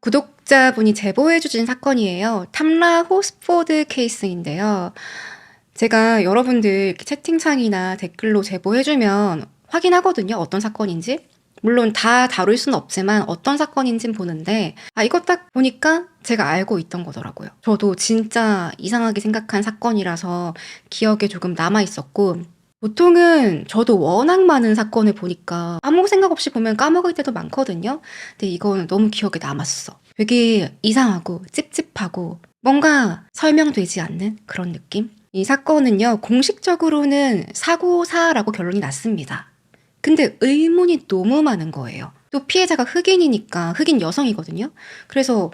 구독자분이 제보해주신 사건이에요. 탐라 호스포드 케이스인데요. 제가 여러분들 이렇게 채팅창이나 댓글로 제보해주면 확인하거든요. 어떤 사건인지. 물론 다 다룰 수는 없지만 어떤 사건인지는 보는데, 이거 딱 보니까 제가 알고 있던 거더라고요. 저도 진짜 이상하게 생각한 사건이라서 기억에 조금 남아있었고, 보통은 저도 워낙 많은 사건을 보니까 아무 생각 없이 보면 까먹을 때도 많거든요. 근데 이거는 너무 기억에 남았어. 되게 이상하고 찝찝하고 뭔가 설명되지 않는 그런 느낌? 이 사건은요, 공식적으로는 사고사라고 결론이 났습니다. 근데 의문이 너무 많은 거예요. 또 피해자가 흑인이니까 흑인 여성이거든요. 그래서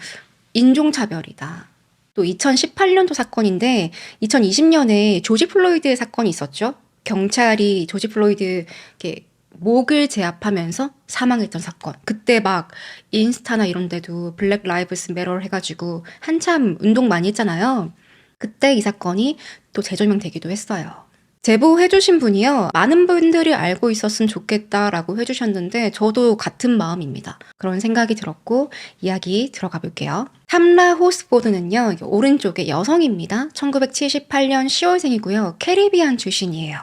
인종차별이다. 또 2018년도 사건인데 2020년에 조지 플로이드 사건이 있었죠. 경찰이 조지 플로이드 이렇게 목을 제압하면서 사망했던 사건. 그때 막 인스타나 이런 데도 블랙 라이브스 매럴 해가지고 한참 운동 많이 했잖아요. 그때 이 사건이 또 재조명되기도 했어요. 제보해주신 분이요. 많은 분들이 알고 있었으면 좋겠다라고 해주셨는데 저도 같은 마음입니다. 그런 생각이 들었고 이야기 들어가 볼게요. 탐라 호스포드는요. 오른쪽에 여성입니다. 1978년 10월생이고요. 캐리비안 출신이에요.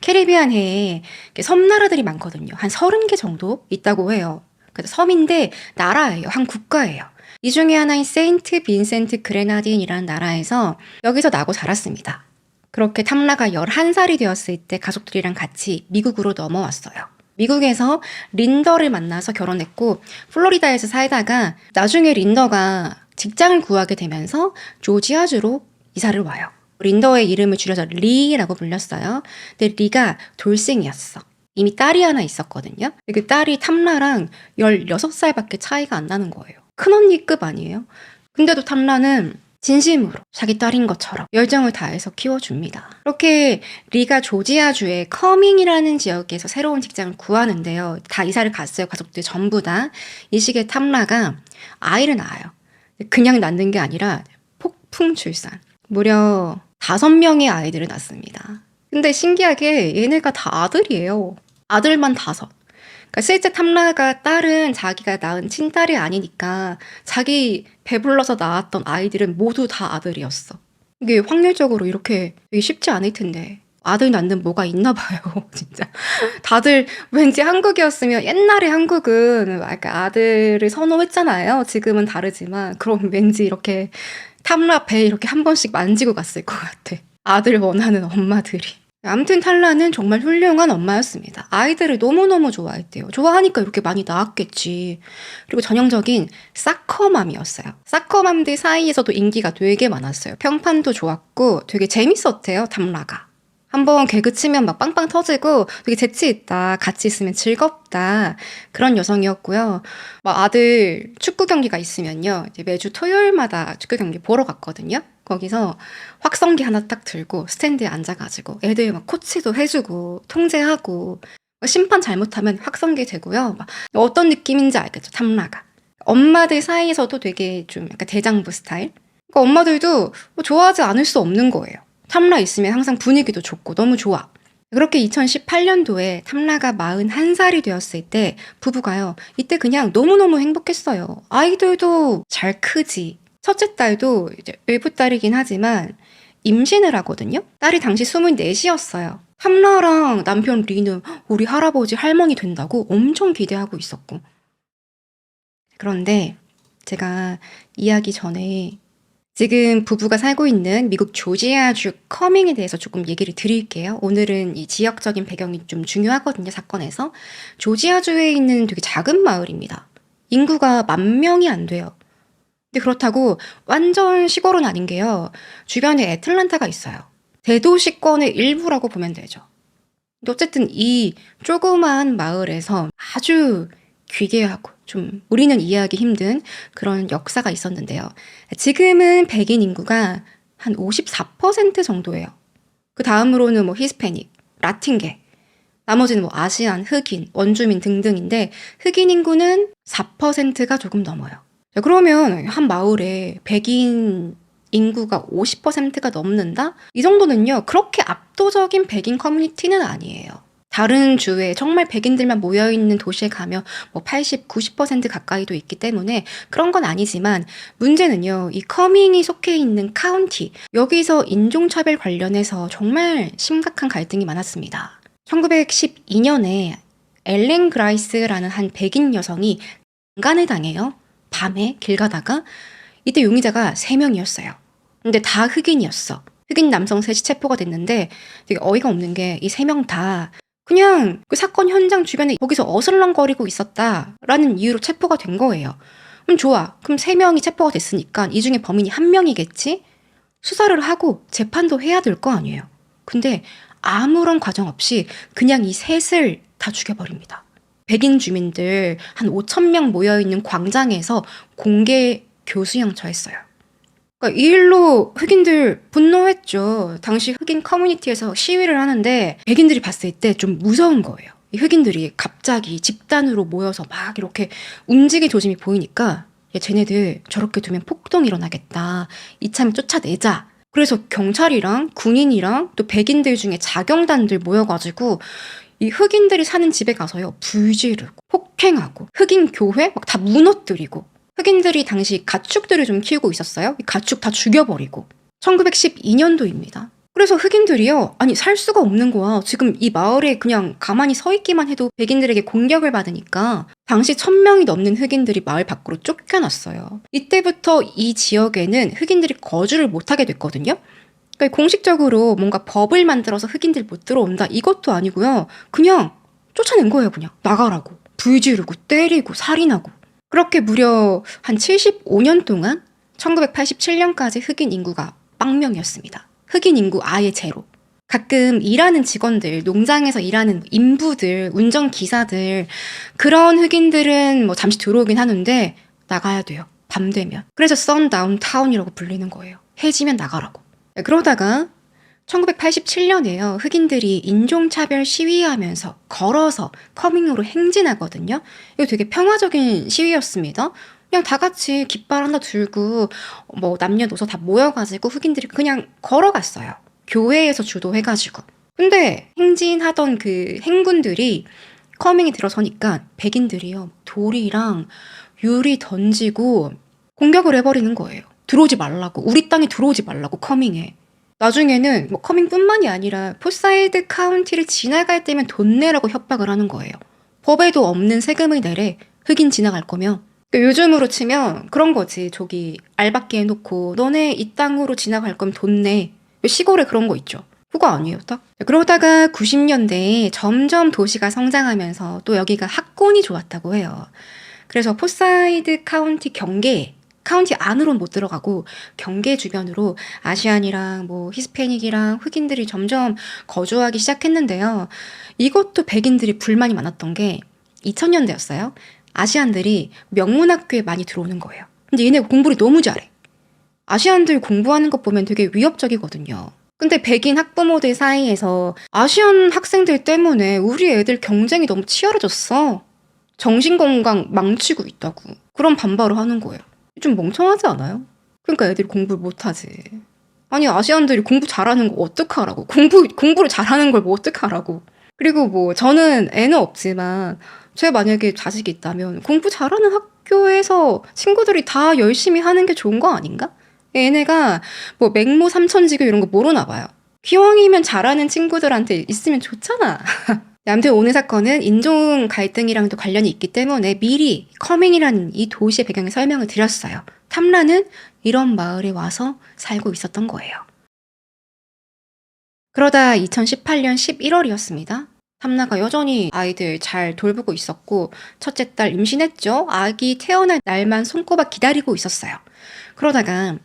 캐리비안에 섬나라들이 많거든요. 한 30개 정도 있다고 해요. 그래서 섬인데 나라예요. 한 국가예요. 이 중에 하나인 세인트 빈센트 그레나딘이라는 나라에서 여기서 나고 자랐습니다. 그렇게 탐라가 11살이 되었을 때 가족들이랑 같이 미국으로 넘어왔어요. 미국에서 린더를 만나서 결혼했고 플로리다에서 살다가 나중에 린더가 직장을 구하게 되면서 조지아주로 이사를 와요. 린더의 이름을 줄여서 리라고 불렸어요. 근데 리가 돌싱이었어. 이미 딸이 하나 있었거든요. 그 딸이 탐라랑 16살밖에 차이가 안 나는 거예요. 큰언니급 아니에요? 근데도 탐라는 진심으로 자기 딸인 것처럼 열정을 다해서 키워줍니다. 그렇게 리가 조지아주의 커밍이라는 지역에서 새로운 직장을 구하는데요. 다 이사를 갔어요. 가족들 전부 다. 이 시기에 탐라가 아이를 낳아요. 그냥 낳는 게 아니라 폭풍 출산. 무려 5명의 아이들을 낳습니다. 근데 신기하게 얘네가 다 아들이에요. 아들만 5. 그러니까 실제 탐라가 딸은 자기가 낳은 친딸이 아니니까 자기 배불러서 낳았던 아이들은 모두 다 아들이었어. 이게 확률적으로 이렇게 되게 쉽지 않을 텐데 아들 낳는 뭐가 있나 봐요. 진짜 다들 왠지 한국이었으면 옛날에 한국은 아들을 선호했잖아요. 지금은 다르지만 그럼 왠지 이렇게 탐라 배 이렇게 한 번씩 만지고 갔을 것 같아. 아들 원하는 엄마들이. 아무튼 탐라는 정말 훌륭한 엄마였습니다. 아이들을 너무너무 좋아했대요. 좋아하니까 이렇게 많이 낳았겠지. 그리고 전형적인 사커맘이었어요. 사커맘들 사이에서도 인기가 되게 많았어요. 평판도 좋았고 되게 재밌었대요, 탐라가. 한번 개그 치면 막 빵빵 터지고 되게 재치있다. 같이 있으면 즐겁다. 그런 여성이었고요. 막 아들 축구 경기가 있으면요. 이제 매주 토요일마다 축구 경기 보러 갔거든요. 거기서 확성기 하나 딱 들고 스탠드에 앉아가지고 애들 막 코치도 해주고 통제하고 심판 잘못하면 확성기 되고요. 막 어떤 느낌인지 알겠죠, 탐라가. 엄마들 사이에서도 되게 좀 약간 대장부 스타일. 그러니까 엄마들도 좋아하지 않을 수 없는 거예요. 탐라 있으면 항상 분위기도 좋고 너무 좋아. 그렇게 2018년도에 탐라가 41살이 되었을 때 부부가요. 이때 그냥 너무너무 행복했어요. 아이들도 잘 크지. 첫째 딸도 이제 외부딸이긴 하지만 임신을 하거든요. 딸이 당시 24이었어요. 탐라랑 남편 리는 우리 할아버지 할머니 된다고 엄청 기대하고 있었고. 그런데 제가 이야기 전에 지금 부부가 살고 있는 미국 조지아주 커밍에 대해서 조금 얘기를 드릴게요. 오늘은 이 지역적인 배경이 좀 중요하거든요, 사건에서. 조지아주에 있는 되게 작은 마을입니다. 인구가 10,000명이 안 돼요. 근데 그렇다고 완전 시골은 아닌 게요. 주변에 애틀란타가 있어요. 대도시권의 일부라고 보면 되죠. 근데 어쨌든 이 조그만 마을에서 아주 귀괴하고 좀 우리는 이해하기 힘든 그런 역사가 있었는데요. 지금은 백인 인구가 한 54% 정도예요. 그 다음으로는 뭐 히스패닉, 라틴계, 나머지는 뭐 아시안, 흑인, 원주민 등등인데 흑인 인구는 4%가 조금 넘어요. 자, 그러면 한 마을에 백인 인구가 50%가 넘는다? 이 정도는요, 그렇게 압도적인 백인 커뮤니티는 아니에요. 다른 주에 정말 백인들만 모여있는 도시에 가면 뭐 80, 90% 가까이도 있기 때문에 그런 건 아니지만 문제는요, 이 커밍이 속해 있는 카운티, 여기서 인종차별 관련해서 정말 심각한 갈등이 많았습니다. 1912년에 엘렌 그라이스라는 한 백인 여성이 강간을 당해요. 밤에 길 가다가. 이때 용의자가 3명이었어요. 근데 다 흑인이었어. 흑인 남성 셋이 체포가 됐는데 되게 어이가 없는 게 이 3명 다 그냥 그 사건 현장 주변에 거기서 어슬렁거리고 있었다라는 이유로 체포가 된 거예요. 그럼 좋아. 그럼 3명이 체포가 됐으니까 이 중에 범인이 1명이겠지? 수사를 하고 재판도 해야 될 거 아니에요. 근데 아무런 과정 없이 그냥 이 셋을 다 죽여버립니다. 백인 주민들 한 5,000명 모여있는 광장에서 공개 교수형 처했어요. 그러니까 이 일로 흑인들 분노했죠. 당시 흑인 커뮤니티에서 시위를 하는데 백인들이 봤을 때 좀 무서운 거예요. 이 흑인들이 갑자기 집단으로 모여서 막 이렇게 움직일 조짐이 보이니까 야, 쟤네들 저렇게 두면 폭동 일어나겠다. 이참에 쫓아내자. 그래서 경찰이랑 군인이랑 또 백인들 중에 자경단들 모여가지고 이 흑인들이 사는 집에 가서요. 불 지르고 폭행하고 흑인 교회 막 다 무너뜨리고 흑인들이 당시 가축들을 좀 키우고 있었어요. 이 가축 다 죽여버리고 1912년도입니다. 그래서 흑인들이요. 아니 살 수가 없는 거야. 지금 이 마을에 그냥 가만히 서 있기만 해도 백인들에게 공격을 받으니까 당시 1,000명이 넘는 흑인들이 마을 밖으로 쫓겨났어요. 이때부터 이 지역에는 흑인들이 거주를 못하게 됐거든요. 그러니까 공식적으로 뭔가 법을 만들어서 흑인들 못 들어온다 이것도 아니고요. 그냥 쫓아낸 거예요. 그냥 나가라고. 불 지르고 때리고 살인하고. 그렇게 무려 한 75년 동안 1987년까지 흑인 인구가 0명이었습니다. 흑인 인구 아예 제로. 가끔 일하는 직원들, 농장에서 일하는 인부들, 운전기사들 그런 흑인들은 뭐 잠시 들어오긴 하는데 나가야 돼요. 밤 되면. 그래서 선다운 타운이라고 불리는 거예요. 해지면 나가라고. 그러다가 1987년에요. 흑인들이 인종차별 시위하면서 걸어서 커밍으로 행진하거든요. 이거 되게 평화적인 시위였습니다. 그냥 다 같이 깃발 하나 들고 뭐 남녀노소 다 모여가지고 흑인들이 그냥 걸어갔어요. 교회에서 주도해가지고. 근데 행진하던 그 행군들이 커밍이 들어서니까 백인들이요. 돌이랑 유리 던지고 공격을 해버리는 거예요. 들어오지 말라고. 우리 땅에 들어오지 말라고 커밍에. 나중에는 뭐 커밍뿐만이 아니라 포사이드 카운티를 지나갈 때면 돈 내라고 협박을 하는 거예요. 법에도 없는 세금을 내래. 흑인 지나갈 거면. 그러니까 요즘으로 치면 그런 거지. 저기 알박기 해놓고 너네 이 땅으로 지나갈 거면 돈 내. 시골에 그런 거 있죠. 그거 아니에요, 딱? 그러다가 90년대에 점점 도시가 성장하면서 또 여기가 학군이 좋았다고 해요. 그래서 포사이드 카운티 경계 카운티 안으로는 못 들어가고 경계 주변으로 아시안이랑 뭐 히스패닉이랑 흑인들이 점점 거주하기 시작했는데요. 이것도 백인들이 불만이 많았던 게 2000년대였어요. 아시안들이 명문학교에 많이 들어오는 거예요. 근데 얘네 공부를 너무 잘해. 아시안들 공부하는 것 보면 되게 위협적이거든요. 근데 백인 학부모들 사이에서 아시안 학생들 때문에 우리 애들 경쟁이 너무 치열해졌어. 정신건강 망치고 있다고. 그런 반발을 하는 거예요. 좀 멍청하지 않아요? 그러니까 애들이 공부를 못하지. 아니 아시안들이 공부 잘하는 거 어떡하라고. 공부를 잘하는 걸 뭐 어떡하라고. 그리고 뭐 저는 애는 없지만 제 만약에 자식이 있다면 공부 잘하는 학교에서 친구들이 다 열심히 하는 게 좋은 거 아닌가? 얘네가 뭐 맹모 삼천지교 이런 거 모르나 봐요. 기왕이면 잘하는 친구들한테 있으면 좋잖아. 아무튼 오늘 사건은 인종 갈등이랑도 관련이 있기 때문에 미리 커밍이라는 이 도시의 배경을 설명을 드렸어요. 탐라는 이런 마을에 와서 살고 있었던 거예요. 그러다 2018년 11월이었습니다. 탐라가 여전히 아이들 잘 돌보고 있었고 첫째 딸 임신했죠. 아기 태어날 날만 손꼽아 기다리고 있었어요. 그러다가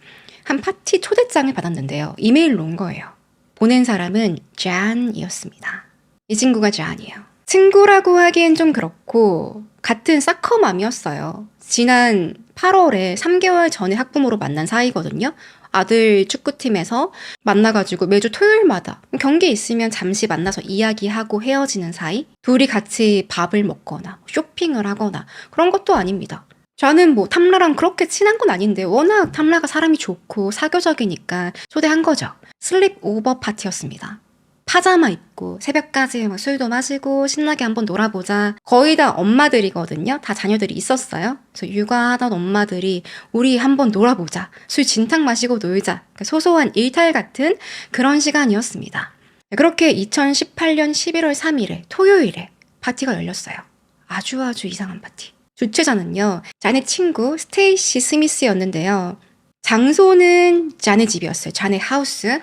한 파티 초대장을 받았는데요. 이메일로 온 거예요. 보낸 사람은 잔이었습니다. 이 친구가 잔이에요. 친구라고 하기엔 좀 그렇고 같은 사커맘이었어요. 지난 8월에 3개월 전에 학부모로 만난 사이거든요. 아들 축구팀에서 만나가지고 매주 토요일마다 경기 있으면 잠시 만나서 이야기하고 헤어지는 사이? 둘이 같이 밥을 먹거나 쇼핑을 하거나 그런 것도 아닙니다. 저는 뭐 탐라랑 그렇게 친한 건 아닌데 워낙 탐라가 사람이 좋고 사교적이니까 초대한 거죠. 슬립 오버 파티였습니다. 파자마 입고 새벽까지 막 술도 마시고 신나게 한번 놀아보자. 거의 다 엄마들이거든요. 다 자녀들이 있었어요. 그래서 육아하던 엄마들이 우리 한번 놀아보자. 술 진탕 마시고 놀자. 그러니까 소소한 일탈 같은 그런 시간이었습니다. 그렇게 2018년 11월 3일에 토요일에 파티가 열렸어요. 아주 이상한 파티. 주최자는요, 자네 친구 스테이시 스미스였는데요. 장소는 자네 집이었어요. 자네 하우스.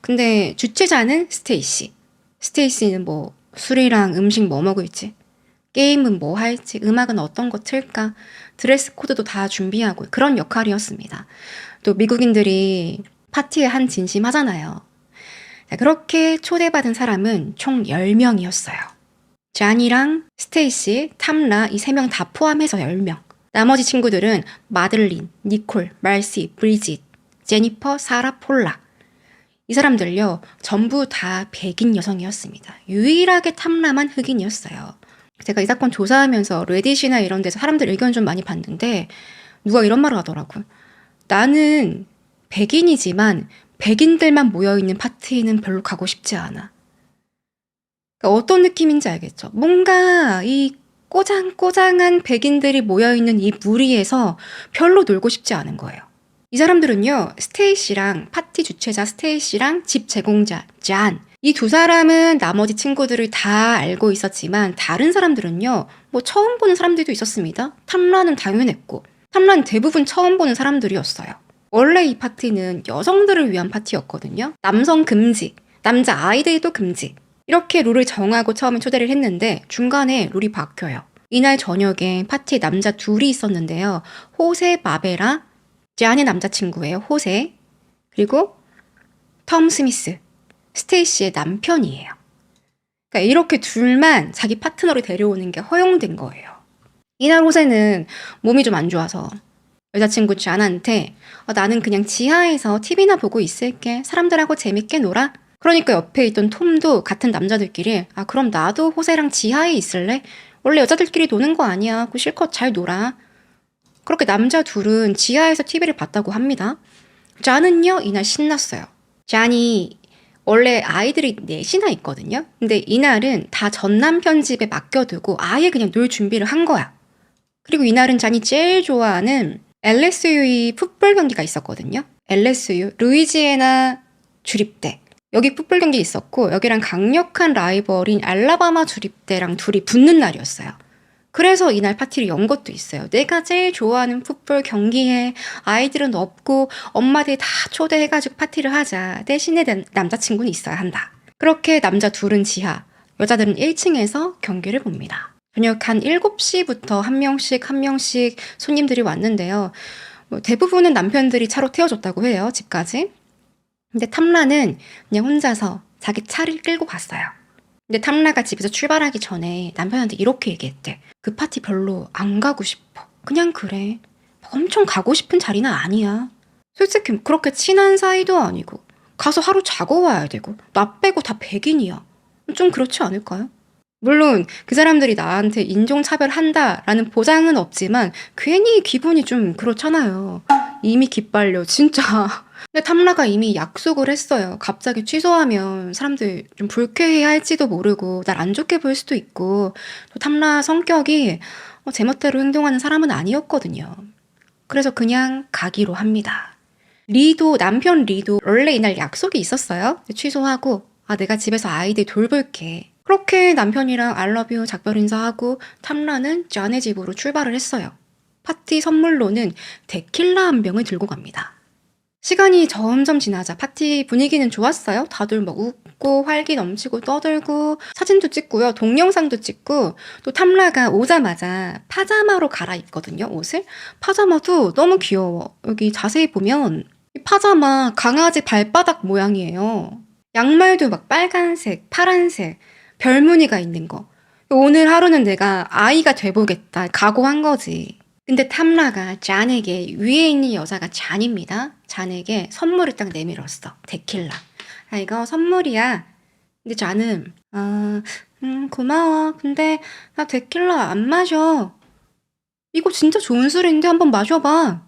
근데 주최자는 스테이시. 스테이시는 뭐 술이랑 음식 뭐 먹을지, 게임은 뭐 할지, 음악은 어떤 거 틀까, 드레스 코드도 다 준비하고 그런 역할이었습니다. 또 미국인들이 파티에 한 진심 하잖아요. 그렇게 초대받은 사람은 총 10명이었어요. 잔이랑 스테이시, 탐라 이 3명 다 포함해서 10명. 나머지 친구들은 마들린, 니콜, 말시, 브리짓, 제니퍼, 사라, 폴라. 이 사람들요, 전부 다 백인 여성이었습니다. 유일하게 탐라만 흑인이었어요. 제가 이 사건 조사하면서 레딧이나 이런 데서 사람들 의견 좀 많이 봤는데 누가 이런 말을 하더라고요. 나는 백인이지만 백인들만 모여있는 파티는 별로 가고 싶지 않아. 그러니까 어떤 느낌인지 알겠죠? 뭔가 이 꼬장꼬장한 백인들이 모여있는 이 무리에서 별로 놀고 싶지 않은 거예요. 이 사람들은요, 스테이시랑 파티 주최자 스테이시랑 집 제공자 잔, 이 두 사람은 나머지 친구들을 다 알고 있었지만 다른 사람들은요, 뭐 처음 보는 사람들도 있었습니다. 탐라는 당연했고 탐라는 대부분 처음 보는 사람들이었어요. 원래 이 파티는 여성들을 위한 파티였거든요. 남성 금지, 남자 아이들도 금지, 이렇게 룰을 정하고 처음에 초대를 했는데 중간에 룰이 바뀌어요. 이날 저녁에 파티에 남자 둘이 있었는데요. 호세 마베라, 제안의 남자친구예요. 호세. 그리고 톰 스미스, 스테이시의 남편이에요. 그러니까 이렇게 둘만 자기 파트너를 데려오는 게 허용된 거예요. 이날 호세는 몸이 좀 안 좋아서 여자친구 제안한테 나는 그냥 지하에서 TV나 보고 있을게. 사람들하고 재밌게 놀아. 그러니까 옆에 있던 톰도 같은 남자들끼리 그럼 나도 호세랑 지하에 있을래? 원래 여자들끼리 노는 거 아니야. 그 실컷 잘 놀아. 그렇게 남자 둘은 지하에서 TV를 봤다고 합니다. 잔은요, 이날 신났어요. 잔이 원래 아이들이 넷이나 있거든요. 근데 이날은 다 전남편 집에 맡겨두고 아예 그냥 놀 준비를 한 거야. 그리고 이날은 잔이 제일 좋아하는 LSU의 풋볼 경기가 있었거든요. LSU, 루이지애나 주립대. 여기 풋볼 경기 있었고 여기랑 강력한 라이벌인 알라바마 주립대랑 둘이 붙는 날이었어요. 그래서 이날 파티를 연 것도 있어요. 내가 제일 좋아하는 풋볼 경기에 아이들은 없고 엄마들이 다 초대해가지고 파티를 하자. 대신에 남자친구는 있어야 한다. 그렇게 남자 둘은 지하, 여자들은 1층에서 경기를 봅니다. 저녁 한 7시부터 한 명씩 손님들이 왔는데요. 대부분은 남편들이 차로 태워줬다고 해요. 집까지. 근데 탐라는 그냥 혼자서 자기 차를 끌고 갔어요. 근데 탐라가 집에서 출발하기 전에 남편한테 이렇게 얘기했대. 그 파티 별로 안 가고 싶어. 그냥 그래. 엄청 가고 싶은 자리는 아니야. 솔직히 그렇게 친한 사이도 아니고 가서 하루 자고 와야 되고 나 빼고 다 백인이야. 좀 그렇지 않을까요? 물론 그 사람들이 나한테 인종차별한다라는 보장은 없지만 괜히 기분이 좀 그렇잖아요. 이미 기빨려 진짜. 근데 탐라가 이미 약속을 했어요. 갑자기 취소하면 사람들 좀 불쾌해할지도 모르고 날 안 좋게 볼 수도 있고 또 탐라 성격이 제멋대로 행동하는 사람은 아니었거든요. 그래서 그냥 가기로 합니다. 남편 리도 원래 이날 약속이 있었어요. 취소하고 내가 집에서 아이들 돌볼게. 그렇게 남편이랑 알러뷰 작별 인사하고 탐라는 짠의 집으로 출발을 했어요. 파티 선물로는 데킬라 한 병을 들고 갑니다. 시간이 점점 지나자 파티 분위기는 좋았어요. 다들 막 웃고 활기 넘치고 떠들고 사진도 찍고요. 동영상도 찍고 또 탐라가 오자마자 파자마로 갈아입거든요. 옷을. 파자마도 너무 귀여워. 여기 자세히 보면 이 파자마 강아지 발바닥 모양이에요. 양말도 막 빨간색, 파란색, 별무늬가 있는 거. 오늘 하루는 내가 아이가 돼보겠다 각오한 거지. 근데 탐라가 잔에게, 위에 있는 여자가 잔입니다. 잔에게 선물을 딱 내밀었어. 데킬라. 이거 선물이야. 근데 잔은 고마워. 근데 나 데킬라 안 마셔. 이거 진짜 좋은 술인데 한번 마셔봐.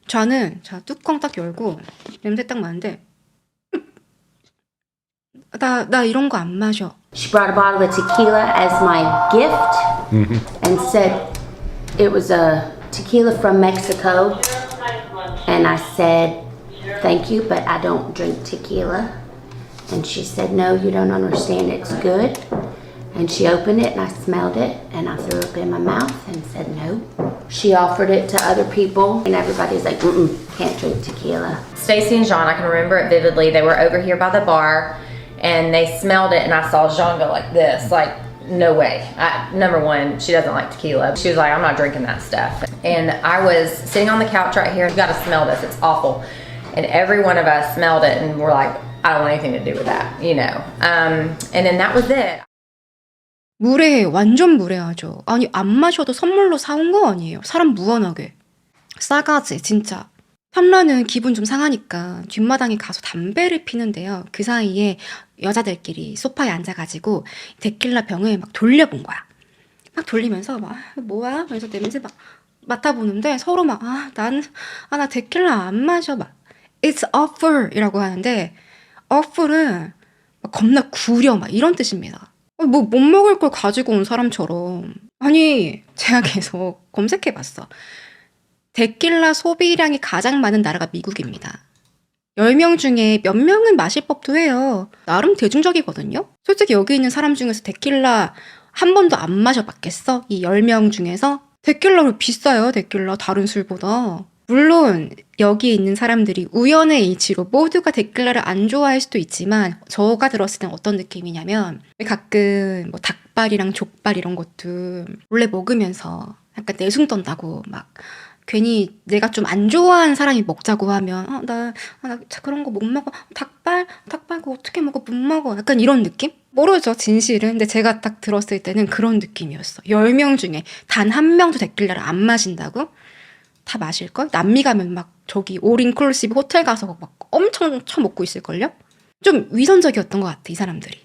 잔은 뚜껑 딱 열고 냄새 딱 맡는데 나 이런 거 안 마셔. She brought a bottle of tequila as my gift and said it was a tequila from Mexico. And I said, thank you, but I don't drink tequila. And she said, no, you don't understand, it's good. And she opened it and I smelled it and I threw it in my mouth and said no. She offered it to other people and everybody's like, can't drink tequila. Stacy and Jean, I can remember it vividly. They were over here by the bar and they smelled it and I saw Jean go like this, like, no way. Number one, she doesn't like tequila. She was like, I'm not drinking that stuff. And I was sitting on the couch right here. You gotta smell this, it's awful. And every one of us smelled it and we're like, I don't want anything to do with that, you know. And then that was it. 무례해. 완전 무례하죠. 아니, 안 마셔도 선물로 사온 거 아니에요. 사람 무한하게. 싸가지, 진짜. 탐라는 기분 좀 상하니까 뒷마당에 가서 담배를 피는데요. 그 사이에 여자들끼리 소파에 앉아가지고 데킬라 병을 막 돌려본 거야. 막 돌리면서 막 뭐야? 그래서 냄새 막 맡아보는데 서로 막 나 데킬라 안 마셔. 막 It's awful 이라고 하는데 awful은 막 겁나 구려 막 이런 뜻입니다. 뭐 못 먹을 걸 가지고 온 사람처럼. 아니, 제가 계속 검색해봤어. 데킬라 소비량이 가장 많은 나라가 미국입니다. 10명 중에 몇 명은 마실 법도 해요. 나름 대중적이거든요. 솔직히 여기 있는 사람 중에서 데킬라 한 번도 안 마셔봤겠어? 이 10명 중에서? 데킬라로 비싸요, 데킬라. 다른 술보다. 물론 여기에 있는 사람들이 우연의 일치로 모두가 데킬라를 안 좋아할 수도 있지만 저가 들었을 땐 어떤 느낌이냐면 가끔 뭐 닭발이랑 족발 이런 것도 원래 먹으면서 약간 내숭 떤다고 막 괜히 내가 좀 안 좋아하는 사람이 먹자고 하면 나 그런 거 못 먹어. 닭발 그거 어떻게 먹어? 못 먹어. 약간 이런 느낌? 모르죠, 진실은. 근데 제가 딱 들었을 때는 그런 느낌이었어. 10명 중에 단 한 명도 데킬라를 안 마신다고? 다 마실걸? 남미 가면 막 저기 올 인클루시브 호텔 가서 막 엄청 처먹고 있을걸요? 좀 위선적이었던 것 같아, 이 사람들이.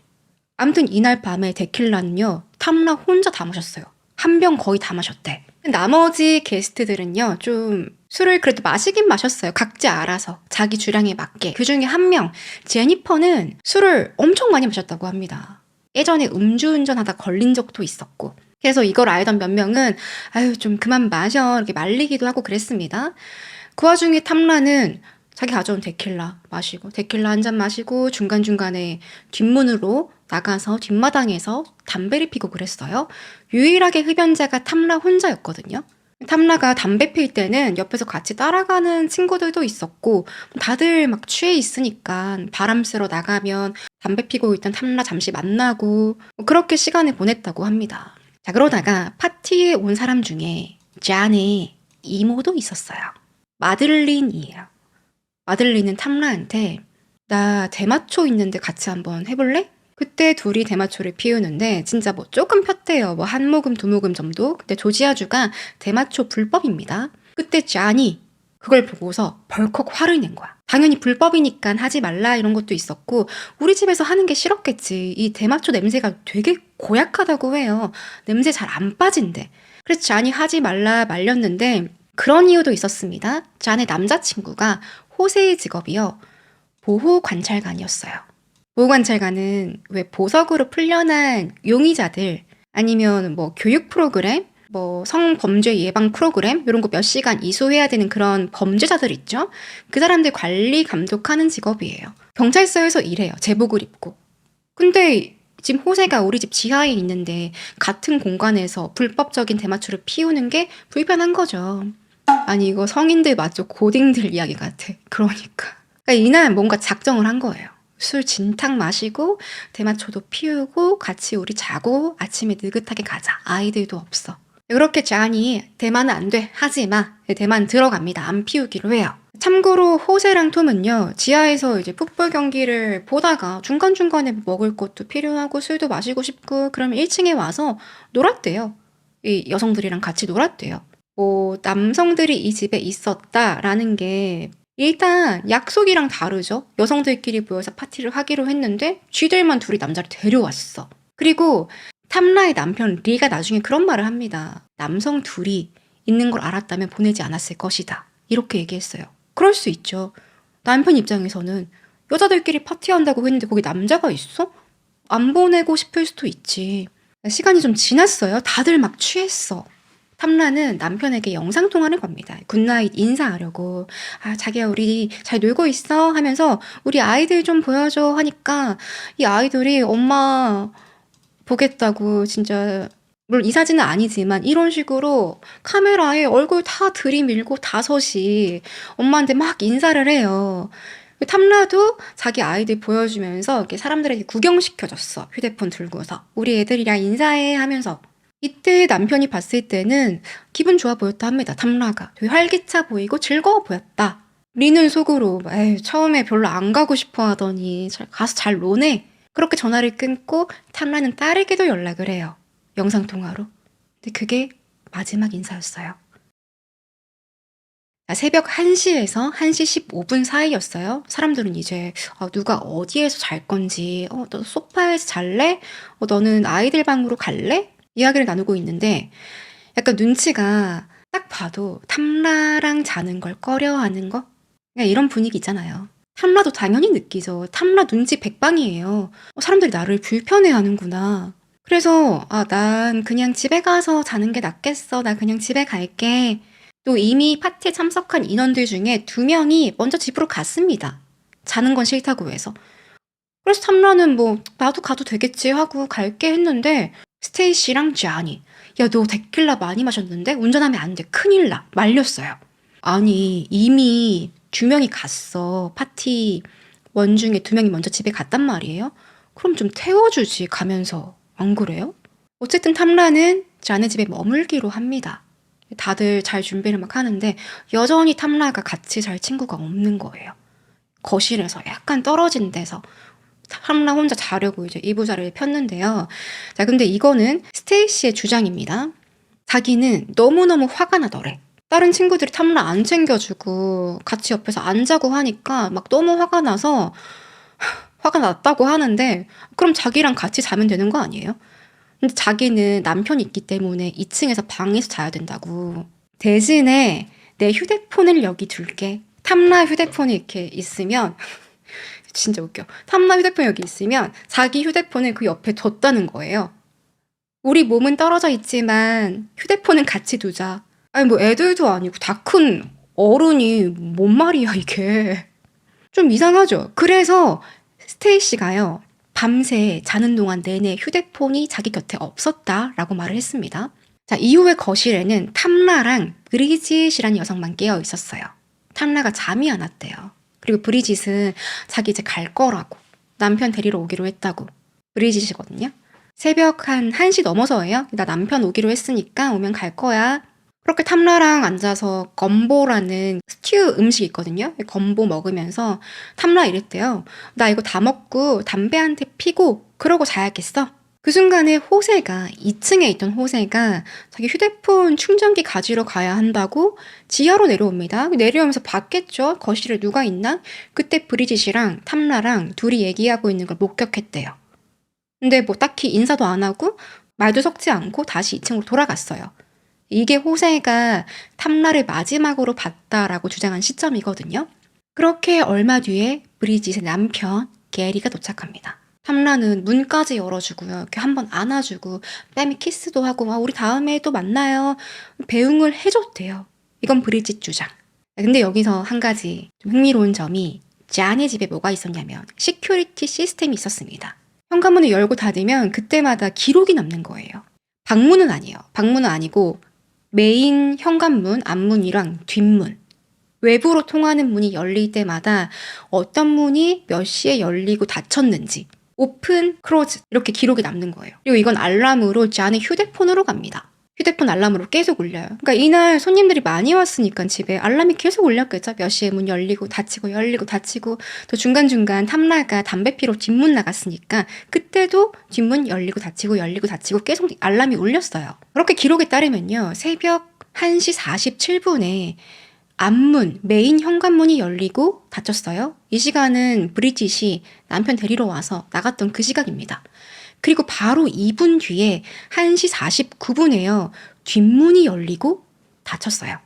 아무튼 이날 밤에 데킬라는요, 탐라 혼자 다 마셨어요. 한 병 거의 다 마셨대. 나머지 게스트들은요, 좀 술을 그래도 마시긴 마셨어요. 각자 알아서. 자기 주량에 맞게. 그 중에 한 명, 제니퍼는 술을 엄청 많이 마셨다고 합니다. 예전에 음주운전하다 걸린 적도 있었고. 그래서 이걸 알던 몇 명은 아유 좀 그만 마셔 이렇게 말리기도 하고 그랬습니다. 그 와중에 탐라는 자기 가져온 데킬라 마시고 데킬라 한 잔 마시고 중간중간에 뒷문으로 나가서 뒷마당에서 담배를 피고 그랬어요. 유일하게 흡연자가 탐라 혼자였거든요. 탐라가 담배 필 때는 옆에서 같이 따라가는 친구들도 있었고 다들 막 취해 있으니까 바람 쐬러 나가면 담배 피고 있던 탐라 잠시 만나고 그렇게 시간을 보냈다고 합니다. 자, 그러다가 파티에 온 사람 중에 잔의 이모도 있었어요. 마들린이에요. 마들린은 탐라한테 나 대마초 있는데 같이 한번 해볼래? 그때 둘이 대마초를 피우는데 진짜 뭐 조금 폈대요. 뭐 한 모금 두 모금 정도. 근데 조지아주가 대마초 불법입니다. 그때 잔이 그걸 보고서 벌컥 화를 낸 거야. 당연히 불법이니까 하지 말라 이런 것도 있었고 우리 집에서 하는 게 싫었겠지. 이 대마초 냄새가 되게 고약하다고 해요. 냄새 잘 안 빠진대. 그래서 잔이 하지 말라 말렸는데 그런 이유도 있었습니다. 잔의 남자친구가 호세의 직업이요. 보호관찰관이었어요. 보호관찰관은 왜 보석으로 풀려난 용의자들 아니면 뭐 교육 프로그램 뭐 성범죄 예방 프로그램 이런 거 몇 시간 이수해야 되는 그런 범죄자들 있죠. 그 사람들 관리 감독하는 직업이에요. 경찰서에서 일해요. 제복을 입고. 근데 지금 호세가 우리 집 지하에 있는데 같은 공간에서 불법적인 대마초를 피우는 게 불편한 거죠. 아니 이거 성인들 맞죠? 고딩들 이야기 같아. 그러니까 이날 뭔가 작정을 한 거예요. 술 진탕 마시고 대마초도 피우고 같이 우리 자고 아침에 느긋하게 가자. 아이들도 없어. 그렇게 잔이 대만은 안 돼. 하지 마. 대만 들어갑니다. 안 피우기로 해요. 참고로 호세랑 톰은요. 지하에서 이제 풋볼 경기를 보다가 중간중간에 먹을 것도 필요하고 술도 마시고 싶고 그러면 1층에 와서 놀았대요. 이 여성들이랑 같이 놀았대요. 뭐 남성들이 이 집에 있었다라는 게 일단 약속이랑 다르죠. 여성들끼리 모여서 파티를 하기로 했는데 쥐들만 둘이 남자를 데려왔어. 그리고 탐라의 남편 리가 나중에 그런 말을 합니다. 남성 둘이 있는 걸 알았다면 보내지 않았을 것이다. 이렇게 얘기했어요. 그럴 수 있죠. 남편 입장에서는 여자들끼리 파티한다고 했는데 거기 남자가 있어? 안 보내고 싶을 수도 있지. 시간이 좀 지났어요. 다들 막 취했어. 탐라는 남편에게 영상통화를 겁니다. 굿나잇 인사하려고. 아, 자기야, 우리 잘 놀고 있어? 하면서 우리 아이들 좀 보여줘 하니까 이 아이들이 엄마 보겠다고 진짜, 물론 이 사진은 아니지만 이런 식으로 카메라에 얼굴 다 들이밀고 다섯이 엄마한테 막 인사를 해요. 탐라도 자기 아이들 보여주면서 이렇게 사람들에게 구경시켜줬어. 휴대폰 들고서. 우리 애들이랑 인사해 하면서. 이때 남편이 봤을 때는 기분 좋아 보였다 합니다. 탐라가. 되게 활기차 보이고 즐거워 보였다. 리는 속으로 에휴, 처음에 별로 안 가고 싶어 하더니 가서 잘 노네. 그렇게 전화를 끊고 탐라는 딸에게도 연락을 해요. 영상통화로. 근데 그게 마지막 인사였어요. 새벽 1시에서 1시 15분 사이였어요. 사람들은 이제 누가 어디에서 잘 건지, 너 소파에서 잘래? 너는 아이들 방으로 갈래? 이야기를 나누고 있는데 약간 눈치가 딱 봐도 탐라랑 자는 걸 꺼려하는 거? 그냥 이런 분위기 있잖아요. 탐라도 당연히 느끼죠. 탐라 눈치 백방이에요. 사람들이 나를 불편해하는구나. 그래서 난 그냥 집에 가서 자는 게 낫겠어. 나 그냥 집에 갈게. 또 이미 파티에 참석한 인원들 중에 2명이 먼저 집으로 갔습니다. 자는 건 싫다고 해서. 그래서 탐라는 뭐 나도 가도 되겠지 하고 갈게 했는데 스테이시랑 쟈니, 야, 너 데킬라 많이 마셨는데 운전하면 안 돼. 큰일 나. 말렸어요. 아니, 이미 2명이 갔어. 파티 원 중에 2명이 먼저 집에 갔단 말이에요. 그럼 좀 태워주지 가면서. 안 그래요? 어쨌든 탐라는 쟈니 집에 머물기로 합니다. 다들 잘 준비를 막 하는데 여전히 탐라가 같이 잘 친구가 없는 거예요. 거실에서 약간 떨어진 데서 탐라 혼자 자려고 이제 이부자리를 폈는데요. 자, 근데 이거는 스테이시의 주장입니다. 자기는 너무너무 화가 나더래. 다른 친구들이 탐라 안 챙겨주고 같이 옆에서 안 자고 하니까 막 너무 화가 나서 화가 났다고 하는데 그럼 자기랑 같이 자면 되는 거 아니에요? 근데 자기는 남편이 있기 때문에 2층에서 방에서 자야 된다고. 대신에 내 휴대폰을 여기 둘게. 탐라 휴대폰이 이렇게 있으면 진짜 웃겨. 탐라 휴대폰 여기 있으면 자기 휴대폰을 그 옆에 뒀다는 거예요. 우리 몸은 떨어져 있지만 휴대폰은 같이 두자. 아니 뭐 애들도 아니고 다 큰 어른이 뭔 말이야 이게. 좀 이상하죠. 그래서 스테이시가요. 밤새 자는 동안 내내 휴대폰이 자기 곁에 없었다라고 말을 했습니다. 자, 이후에 거실에는 탐라랑 브리짓이라는 여성만 깨어 있었어요. 탐라가 잠이 안 왔대요. 그리고 브리짓은 자기 이제 갈 거라고. 남편 데리러 오기로 했다고. 브리짓이거든요. 새벽 한 1시 넘어서예요. 나 남편 오기로 했으니까 오면 갈 거야. 그렇게 탐라랑 앉아서 건보라는 스튜 음식이 있거든요. 건보 먹으면서 탐라 이랬대요. 나 이거 다 먹고 담배 한 대 피고 그러고 자야겠어. 그 순간에 호세가 2층에 있던 호세가 자기 휴대폰 충전기 가지러 가야 한다고 지하로 내려옵니다. 내려오면서 봤겠죠. 거실에 누가 있나? 그때 브리짓이랑 탐라랑 둘이 얘기하고 있는 걸 목격했대요. 근데 뭐 딱히 인사도 안 하고 말도 섞지 않고 다시 2층으로 돌아갔어요. 이게 호세가 탐라를 마지막으로 봤다라고 주장한 시점이거든요. 그렇게 얼마 뒤에 브리짓의 남편 게리가 도착합니다. 탐라는 문까지 열어주고요. 이렇게 한번 안아주고 뺨에 키스도 하고 우리 다음에 또 만나요. 배웅을 해줬대요. 이건 브리짓 주장. 근데 여기서 한 가지 좀 흥미로운 점이 쟈니 집에 뭐가 있었냐면 시큐리티 시스템이 있었습니다. 현관문을 열고 닫으면 그때마다 기록이 남는 거예요. 방문은 아니에요. 방문은 아니고 메인 현관문, 앞문이랑 뒷문, 외부로 통하는 문이 열릴 때마다 어떤 문이 몇 시에 열리고 닫혔는지 오픈, 클로즈 이렇게 기록이 남는 거예요. 그리고 이건 알람으로 쟈니 휴대폰으로 갑니다. 휴대폰 알람으로 계속 울려요. 그러니까 이날 손님들이 많이 왔으니까 집에 알람이 계속 울렸겠죠. 몇 시에 문 열리고 닫히고 열리고 닫히고 또 중간중간 탐라가 담배 피러 뒷문 나갔으니까 그때도 뒷문 열리고 닫히고 열리고 닫히고 계속 알람이 울렸어요. 그렇게 기록에 따르면요. 새벽 1시 47분에 앞문, 메인 현관문이 열리고 닫혔어요. 이 시간은 브리짓이 남편 데리러 와서 나갔던 그 시간입니다. 그리고 바로 2분 뒤에 1시 49분에요. 뒷문이 열리고 닫혔어요.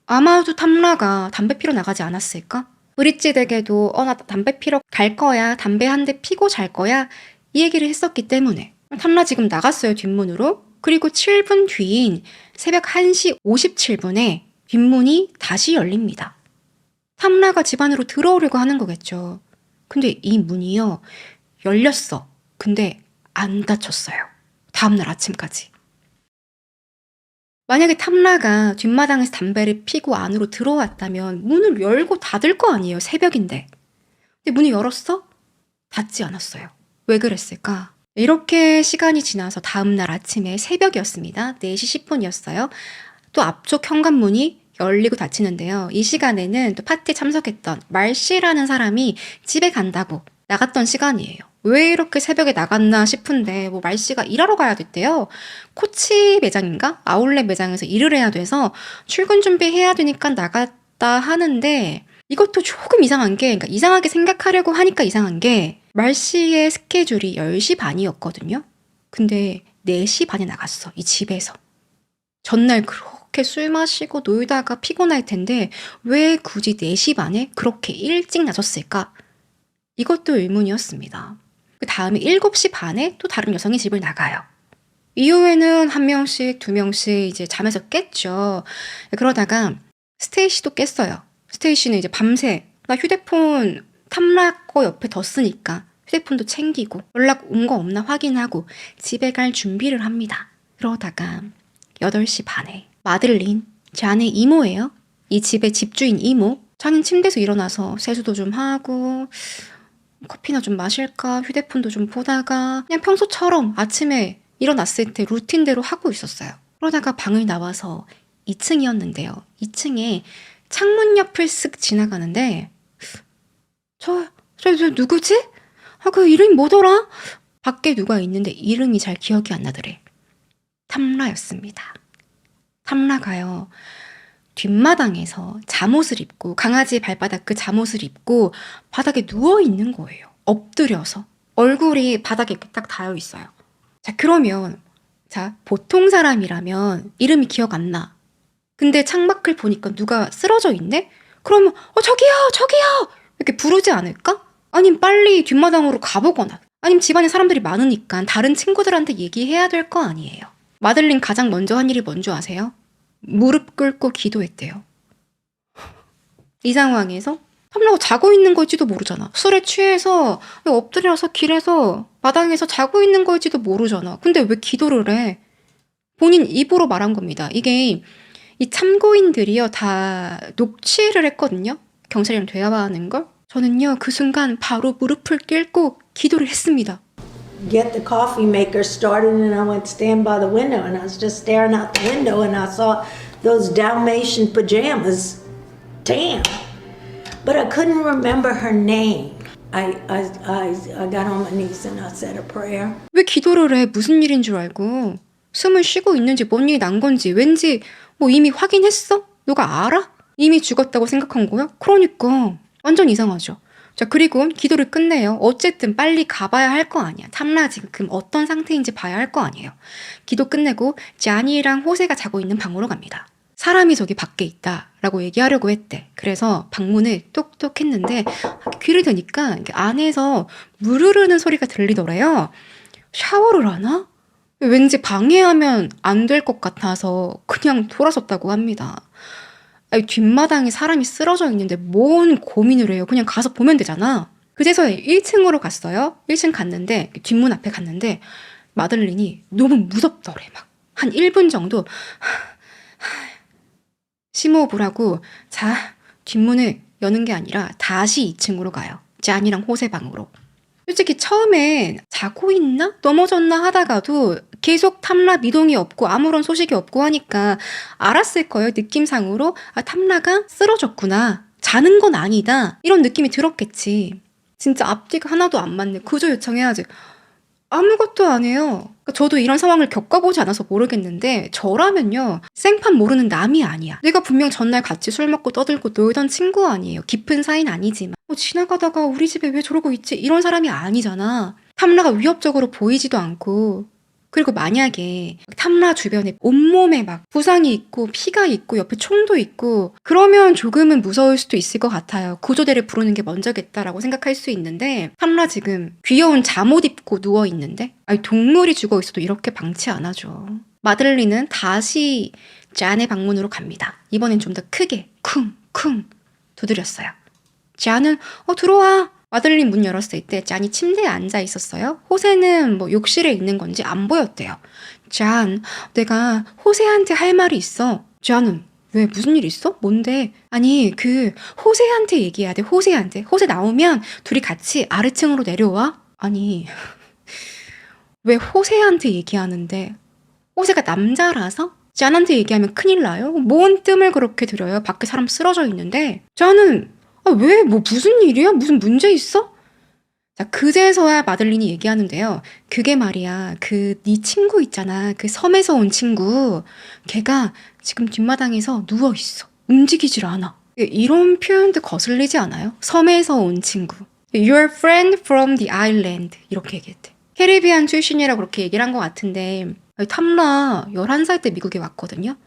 아마도 탐라가 담배 피러 나가지 않았을까? 브릿지 댁에도 나 담배 피러 갈 거야. 담배 한 대 피고 잘 거야. 이 얘기를 했었기 때문에 탐라 지금 나갔어요. 뒷문으로. 그리고 7분 뒤인 새벽 1시 57분에 뒷문이 다시 열립니다. 탐라가 집 안으로 들어오려고 하는 거겠죠. 근데 이 문이요. 열렸어. 근데 안 닫혔어요. 다음날 아침까지. 만약에 탐라가 뒷마당에서 담배를 피고 안으로 들어왔다면 문을 열고 닫을 거 아니에요. 새벽인데. 근데 문을 열었어? 닫지 않았어요. 왜 그랬을까? 이렇게 시간이 지나서 다음날 아침에 새벽이었습니다. 4시 10분이었어요. 또 앞쪽 현관문이 열리고 닫히는데요. 이 시간에는 또 파티에 참석했던 말씨라는 사람이 집에 간다고 나갔던 시간이에요. 왜 이렇게 새벽에 나갔나 싶은데 뭐 말씨가 일하러 가야 됐대요. 코치 매장인가? 아울렛 매장에서 일을 해야 돼서 출근 준비해야 되니까 나갔다 하는데 이것도 조금 이상한 게, 그러니까 이상하게 생각하려고 하니까 이상한 게 말씨의 스케줄이 10시 반이었거든요. 근데 4시 반에 나갔어. 이 집에서. 전날 그렇게 술 마시고 놀다가 피곤할 텐데 왜 굳이 4시 반에 그렇게 일찍 나섰을까? 이것도 의문이었습니다. 그 다음에 7시 반에 또 다른 여성이 집을 나가요. 이후에는 한 명씩, 두 명씩 이제 잠에서 깼죠. 그러다가 스테이시도 깼어요. 스테이시는 이제 밤새 나 휴대폰 탐라 거 옆에 뒀으니까 휴대폰도 챙기고 연락 온 거 없나 확인하고 집에 갈 준비를 합니다. 그러다가 8시 반에 마들린, 제 아내 이모예요. 이 집의 집주인 이모. 자는 침대에서 일어나서 세수도 좀 하고 커피나 좀 마실까 휴대폰도 좀 보다가 그냥 평소처럼 아침에 일어났을 때 루틴대로 하고 있었어요. 그러다가 방을 나와서 2층이었는데요. 2층에 창문 옆을 쓱 지나가는데 저 누구지? 그 이름이 뭐더라? 밖에 누가 있는데 이름이 잘 기억이 안 나더래. 탐라였습니다. 탐라가요. 뒷마당에서 잠옷을 입고 강아지 발바닥 그 잠옷을 입고 바닥에 누워 있는 거예요. 엎드려서. 얼굴이 바닥에 이렇게 딱 닿여 있어요. 자, 그러면 보통 사람이라면 이름이 기억 안 나. 근데 창밖을 보니까 누가 쓰러져 있네? 그러면 저기요 이렇게 부르지 않을까? 아니면 빨리 뒷마당으로 가보거나 아니면 집안에 사람들이 많으니까 다른 친구들한테 얘기해야 될 거 아니에요. 마들린 가장 먼저 한 일이 뭔지 아세요? 무릎 꿇고 기도했대요. 이 상황에서 탐라가 자고 있는 걸지도 모르잖아. 술에 취해서 엎드려서 길에서 마당에서 자고 있는 걸지도 모르잖아. 근데 왜 기도를 해? 본인 입으로 말한 겁니다. 이게 이 참고인들이요 다 녹취를 했거든요. 경찰이랑 대화하는 걸. 저는요 그 순간 바로 무릎을 꿇고 기도를 했습니다. Get the coffee maker started and I went to stand by the window and I was just staring out the window and I saw those Dalmatian pajamas. Damn. But I couldn't remember her name. I got on my knees and I said a prayer. 왜 기도를 해? 무슨 일인 줄 알고. 숨을 쉬고 있는지 뭔 일이 난 건지 왠지 뭐 이미 확인했어? 너가 알아? 이미 죽었다고 생각한 거야? 그러니까 완전 이상하죠. 자, 그리고 기도를 끝내요. 어쨌든 빨리 가봐야 할 거 아니야. 탐라 지금 어떤 상태인지 봐야 할 거 아니에요. 기도 끝내고 자니랑 호세가 자고 있는 방으로 갑니다. 사람이 저기 밖에 있다라고 얘기하려고 했대. 그래서 방문을 똑똑 했는데 귀를 대니까 안에서 물 흐르는 소리가 들리더래요. 샤워를 하나? 왠지 방해하면 안 될 것 같아서 그냥 돌아섰다고 합니다. 아니, 뒷마당에 사람이 쓰러져 있는데 뭔 고민을 해요. 그냥 가서 보면 되잖아. 그래서 1층으로 갔어요. 1층 갔는데 뒷문 앞에 갔는데 마들린이 너무 무섭더래. 막 한 1분 정도 심호흡을 하고 뒷문을 여는 게 아니라 다시 2층으로 가요. 자니랑 호세 방으로. 솔직히 처음엔 자고 있나? 넘어졌나 하다가도 계속 탐라 미동이 없고 아무런 소식이 없고 하니까 알았을 거예요. 느낌상으로 탐라가 쓰러졌구나. 자는 건 아니다. 이런 느낌이 들었겠지. 진짜 앞뒤가 하나도 안 맞네. 구조 요청해야지. 아무것도 안 해요. 저도 이런 상황을 겪어보지 않아서 모르겠는데 저라면요. 생판 모르는 남이 아니야. 내가 분명 전날 같이 술 먹고 떠들고 놀던 친구 아니에요. 깊은 사이는 아니지만 지나가다가 우리 집에 왜 저러고 있지? 이런 사람이 아니잖아. 탐라가 위협적으로 보이지도 않고 그리고 만약에 탐라 주변에 온몸에 막 부상이 있고 피가 있고 옆에 총도 있고 그러면 조금은 무서울 수도 있을 것 같아요. 구조대를 부르는 게 먼저겠다라고 생각할 수 있는데 탐라 지금 귀여운 잠옷 입고 누워 있는데 아니 동물이 죽어 있어도 이렇게 방치 안 하죠. 마들린은 다시 잔의 방문으로 갑니다. 이번엔 좀 더 크게 쿵쿵 두드렸어요. 잔은 들어와. 마들린 문 열었을 때 잔이 침대에 앉아 있었어요. 호세는 뭐 욕실에 있는 건지 안 보였대요. 잔, 내가 호세한테 할 말이 있어. 잔은 왜 무슨 일 있어? 뭔데? 아니 호세한테 얘기해야 돼. 호세한테. 호세 나오면 둘이 같이 아래층으로 내려와. 아니 왜 호세한테 얘기하는데 호세가 남자라서? 잔한테 얘기하면 큰일 나요? 뭔 뜸을 그렇게 들여요? 밖에 사람 쓰러져 있는데 잔은 왜? 뭐 무슨 일이야? 무슨 문제 있어? 자, 그제서야 마들린이 얘기하는데요. 그게 말이야. 네 친구 있잖아. 그 섬에서 온 친구. 걔가 지금 뒷마당에서 누워있어. 움직이질 않아. 이런 표현도 거슬리지 않아요? 섬에서 온 친구. Your friend from the island. 이렇게 얘기했대. 캐리비안 출신이라고 그렇게 얘기를 한 것 같은데 탐라 11살 때 미국에 왔거든요.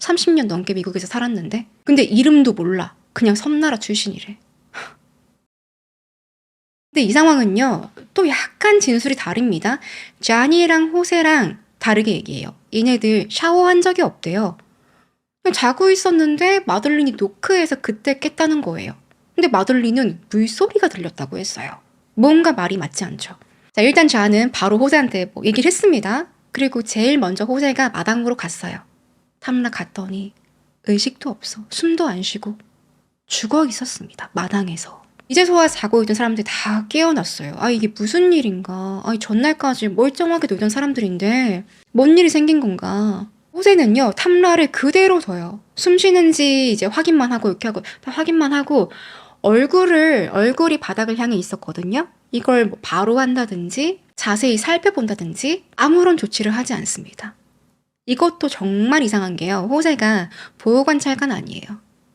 30년 넘게 미국에서 살았는데 근데 이름도 몰라. 그냥 섬나라 출신이래. 근데 이 상황은요. 또 약간 진술이 다릅니다. 자니랑 호세랑 다르게 얘기해요. 얘네들 샤워한 적이 없대요. 그냥 자고 있었는데 마들린이 노크해서 그때 깼다는 거예요. 근데 마들린은 물소리가 들렸다고 했어요. 뭔가 말이 맞지 않죠. 자, 일단 자는 바로 호세한테 뭐 얘기를 했습니다. 그리고 제일 먼저 호세가 마당으로 갔어요. 탐라 갔더니 의식도 없어. 숨도 안 쉬고 죽어 있었습니다. 마당에서. 이제서야 자고 있던 사람들이 다 깨어났어요. 이게 무슨 일인가. 전날까지 멀쩡하게 놀던 사람들인데 뭔 일이 생긴 건가. 호세는요. 탐라를 그대로 둬요. 숨 쉬는지 이제 확인만 하고 이렇게 하고 다 확인만 하고 얼굴이 바닥을 향해 있었거든요. 이걸 뭐 바로 한다든지 자세히 살펴본다든지 아무런 조치를 하지 않습니다. 이것도 정말 이상한 게요. 호세가 보호관찰관 아니에요.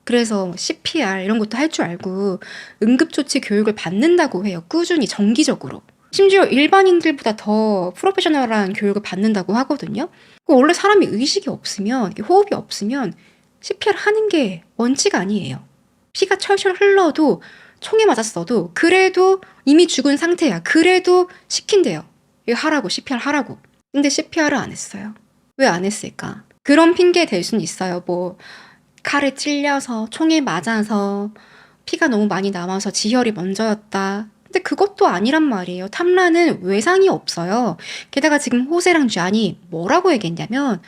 그래서 CPR 이런 것도 할 줄 알고 응급조치 교육을 받는다고 해요. 꾸준히 정기적으로. 심지어 일반인들보다 더 프로페셔널한 교육을 받는다고 하거든요. 원래 사람이 의식이 없으면 호흡이 없으면 CPR 하는 게 원칙 아니에요. 피가 철철 흘러도 총에 맞았어도 그래도 이미 죽은 상태야. 그래도 시킨대요. 이거 하라고 CPR 하라고. 근데 CPR을 안 했어요. 왜 안 했을까? 그런 핑계 댈 수는 있어요. 뭐 칼에 찔려서 총에 맞아서 피가 너무 많이 남아서 지혈이 먼저였다. 근데 그것도 아니란 말이에요. 탐라는 외상이 없어요. 게다가 지금 호세랑 쟈니 뭐라고 얘기했냐면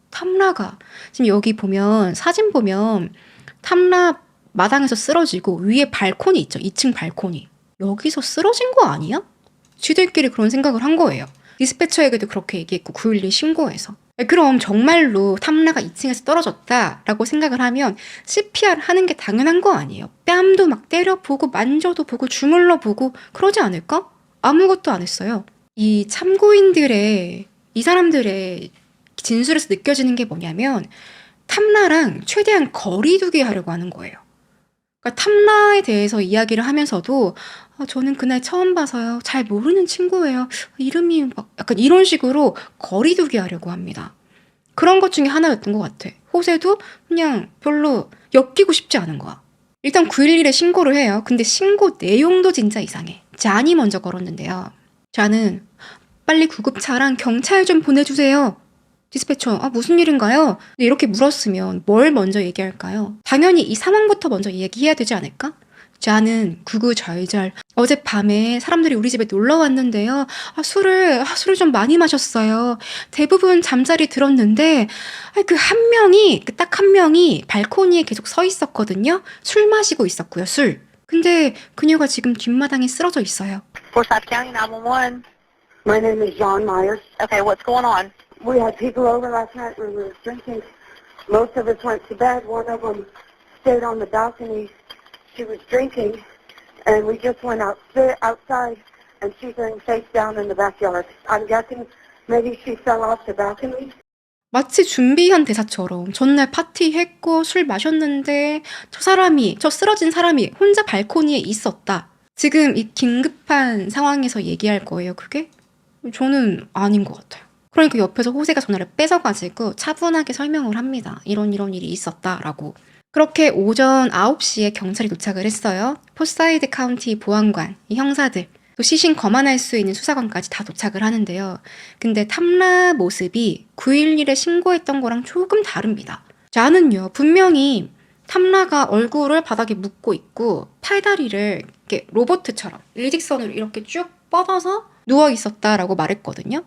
탐라가 지금 여기 보면 사진 보면 탐라 마당에서 쓰러지고 위에 발코니 있죠. 2층 발코니. 여기서 쓰러진 거 아니야? 쥐들끼리 그런 생각을 한 거예요. 디스패처에게도 그렇게 얘기했고 911 신고해서. 그럼 정말로 탐라가 2층에서 떨어졌다라고 생각을 하면 CPR 하는 게 당연한 거 아니에요. 뺨도 막 때려보고 만져도 보고 주물러 보고 그러지 않을까? 아무것도 안 했어요. 이 참고인들의 이 사람들의 진술에서 느껴지는 게 뭐냐면 탐라랑 최대한 거리 두기 하려고 하는 거예요. 그러니까 탐라에 대해서 이야기를 하면서도 저는 그날 처음 봐서요. 잘 모르는 친구예요. 이름이 막 약간 이런 식으로 거리 두기 하려고 합니다. 그런 것 중에 하나였던 것 같아. 호세도 그냥 별로 엮이고 싶지 않은 거야. 일단 911에 신고를 해요. 근데 신고 내용도 진짜 이상해. 잔이 먼저 걸었는데요. 잔은 빨리 구급차랑 경찰 좀 보내주세요. 디스패처, 무슨 일인가요? 이렇게 물었으면 뭘 먼저 얘기할까요? 당연히 이 상황부터 먼저 얘기해야 되지 않을까? 자는 구구절절 어젯밤에 사람들이 우리 집에 놀러 왔는데요. 술을 좀 많이 마셨어요. 대부분 잠자리 들었는데 딱 한 명이 발코니에 계속 서 있었거든요. 술 마시고 있었고요. 술. 근데 그녀가 지금 뒷마당에 쓰러져 있어요. Forsyth County 911. My name is John Myers. Okay, what's going on? We had people over last night when we were drinking. Most of us went to bed. One of them stayed on the balcony. She was drinking, and we just went outside, and she's laying face down in the backyard. I'm guessing maybe she fell off the balcony. 마치 준비한 대사처럼 전날 파티했고 술 마셨는데 저 쓰러진 사람이 혼자 발코니에 있었다. 지금 이 긴급한 상황에서 얘기할 거예요, 그게? 저는 아닌 것 같아요. 그러니까 옆에서 호세가 전화를 뺏어가지고 차분하게 설명을 합니다. 이런 일이 있었다라고. 그렇게 오전 9시에 경찰이 도착을 했어요. 포사이드 카운티 보안관, 이 형사들, 또 시신 검안할 수 있는 수사관까지 다 도착을 하는데요. 근데 탐라 모습이 911에 신고했던 거랑 조금 다릅니다. 저는요, 분명히 탐라가 얼굴을 바닥에 묶고 있고 팔다리를 이렇게 로봇처럼 일직선으로 이렇게 쭉 뻗어서 누워 있었다라고 말했거든요.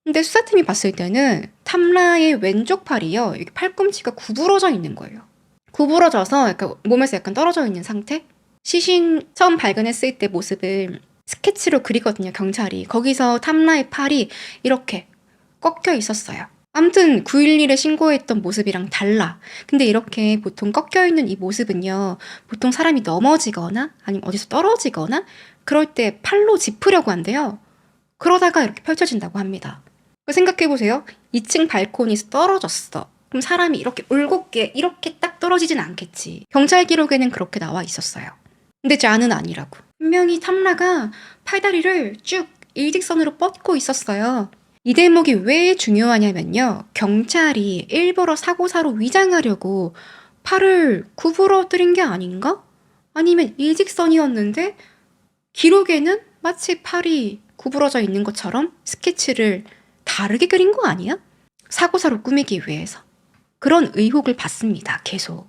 근데 수사팀이 봤을 때는 탐라의 왼쪽 팔이요, 이렇게 팔꿈치가 구부러져 있는 거예요. 구부러져서 약간 몸에서 약간 떨어져 있는 상태? 시신 처음 발견했을 때 모습을 스케치로 그리거든요, 경찰이. 거기서 탐라의 팔이 이렇게 꺾여 있었어요. 아무튼 911에 신고했던 모습이랑 달라. 근데 이렇게 보통 꺾여 있는 이 모습은요, 보통 사람이 넘어지거나 아니면 어디서 떨어지거나 그럴 때 팔로 짚으려고 한대요. 그러다가 이렇게 펼쳐진다고 합니다. 생각해보세요. 2층 발코니에서 떨어졌어. 그럼 사람이 이렇게 올곧게 이렇게 딱 떨어지진 않겠지. 경찰 기록에는 그렇게 나와 있었어요. 근데 저는 아니라고. 분명히 탐라가 팔다리를 쭉 일직선으로 뻗고 있었어요. 이 대목이 왜 중요하냐면요. 경찰이 일부러 사고사로 위장하려고 팔을 구부러뜨린 게 아닌가? 아니면 일직선이었는데 기록에는 마치 팔이 구부러져 있는 것처럼 스케치를 다르게 그린 거 아니야? 사고사로 꾸미기 위해서. 그런 의혹을 받습니다. 계속.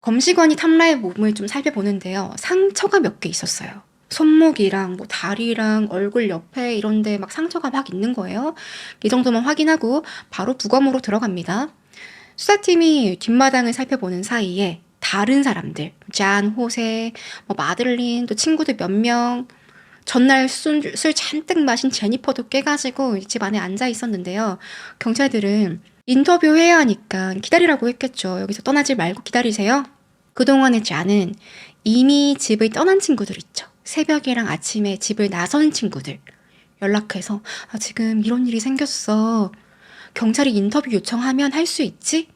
검시관이 탐라의 몸을 좀 살펴보는데요. 상처가 몇 개 있었어요. 손목이랑 뭐 다리랑 얼굴 옆에 이런 데 막 상처가 막 있는 거예요. 이 정도만 확인하고 바로 부검으로 들어갑니다. 수사팀이 뒷마당을 살펴보는 사이에 다른 사람들, 잔, 호세, 뭐 마들린, 또 친구들 몇 명, 전날 술 잔뜩 마신 제니퍼도 깨가지고 집 안에 앉아 있었는데요. 경찰들은 인터뷰해야 하니까 기다리라고 했겠죠. 여기서 떠나지 말고 기다리세요. 그동안의 잔은 이미 집을 떠난 친구들 있죠. 새벽이랑 아침에 집을 나선 친구들 연락해서 지금 이런 일이 생겼어. 경찰이 인터뷰 요청하면 할 수 있지?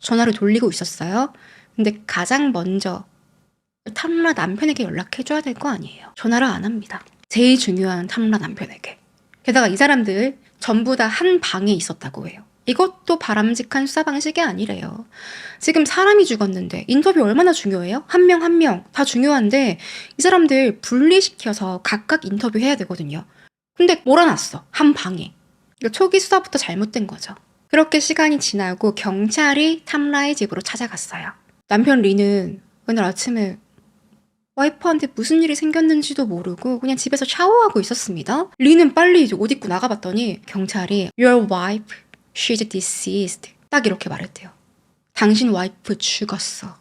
전화를 돌리고 있었어요. 근데 가장 먼저 탐라 남편에게 연락해줘야 될 거 아니에요. 전화를 안 합니다. 제일 중요한 탐라 남편에게. 게다가 이 사람들 전부 다 한 방에 있었다고 해요. 이것도 바람직한 수사 방식이 아니래요. 지금 사람이 죽었는데 인터뷰 얼마나 중요해요? 한 명 한 명 다 중요한데 이 사람들 분리시켜서 각각 인터뷰해야 되거든요. 근데 몰아놨어. 한 방에. 초기 수사부터 잘못된 거죠. 그렇게 시간이 지나고 경찰이 탐라의 집으로 찾아갔어요. 남편 리는 오늘 아침에 와이프한테 무슨 일이 생겼는지도 모르고 그냥 집에서 샤워하고 있었습니다. 리는 빨리 이제 옷 입고 나가봤더니 경찰이 Your wife, she's deceased. 딱 이렇게 말했대요. 당신 와이프 죽었어.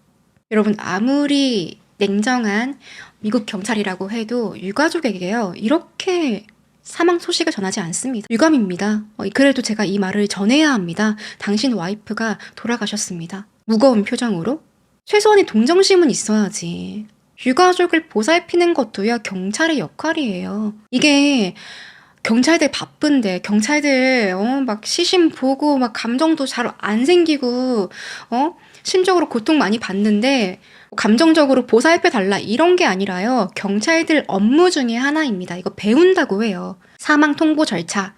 여러분, 아무리 냉정한 미국 경찰이라고 해도 유가족에게요, 이렇게 사망 소식을 전하지 않습니다. 유감입니다. 그래도 제가 이 말을 전해야 합니다. 당신 와이프가 돌아가셨습니다. 무거운 표정으로. 최소한의 동정심은 있어야지. 유가족을 보살피는 것도요, 경찰의 역할이에요. 이게 경찰들 바쁜데 경찰들 막 시신 보고 막 감정도 잘 안 생기고 심적으로 고통 많이 받는데 감정적으로 보살펴달라 이런 게 아니라요. 경찰들 업무 중에 하나입니다. 이거 배운다고 해요. 사망 통보 절차.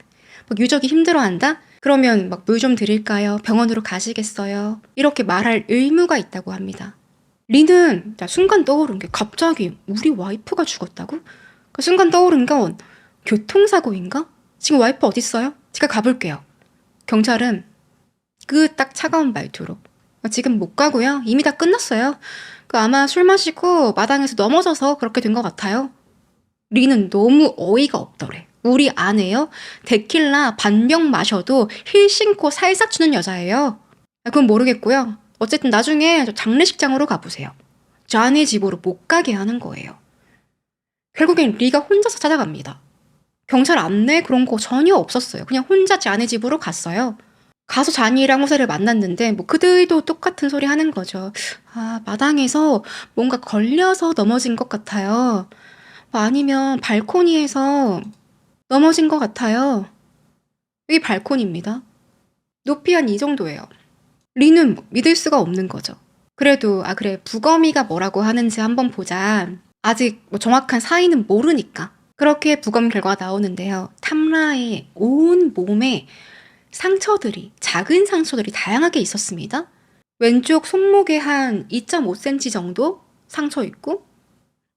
막 유족이 힘들어한다? 그러면 막 물 좀 드릴까요? 병원으로 가시겠어요? 이렇게 말할 의무가 있다고 합니다. 리는 순간 떠오른 게 갑자기 우리 와이프가 죽었다고? 그 순간 떠오른 건 교통사고인가? 지금 와이프 어딨어요? 제가 가볼게요. 경찰은 그 딱 차가운 말투로 지금 못 가고요. 이미 다 끝났어요. 아마 술 마시고 마당에서 넘어져서 그렇게 된 것 같아요. 리는 너무 어이가 없더래. 우리 아내요? 데킬라 반병 마셔도 힐 신고 살짝 추는 여자예요. 그건 모르겠고요. 어쨌든 나중에 장례식장으로 가보세요. 잔의 집으로 못 가게 하는 거예요. 결국엔 리가 혼자서 찾아갑니다. 경찰 안내 그런 거 전혀 없었어요. 그냥 혼자 잔의 집으로 갔어요. 가서 잔이랑 호세를 만났는데 그들도 똑같은 소리 하는 거죠. 마당에서 뭔가 걸려서 넘어진 것 같아요. 아니면 발코니에서 넘어진 것 같아요. 여기 발코니입니다. 높이 한 이 정도예요. 리는 믿을 수가 없는 거죠. 그래도 그래 부검이가 뭐라고 하는지 한번 보자. 아직 정확한 사인은 모르니까. 그렇게 부검 결과가 나오는데요. 탐라의 온 몸에 상처들이, 작은 상처들이 다양하게 있었습니다. 왼쪽 손목에 한 2.5cm 정도 상처 있고,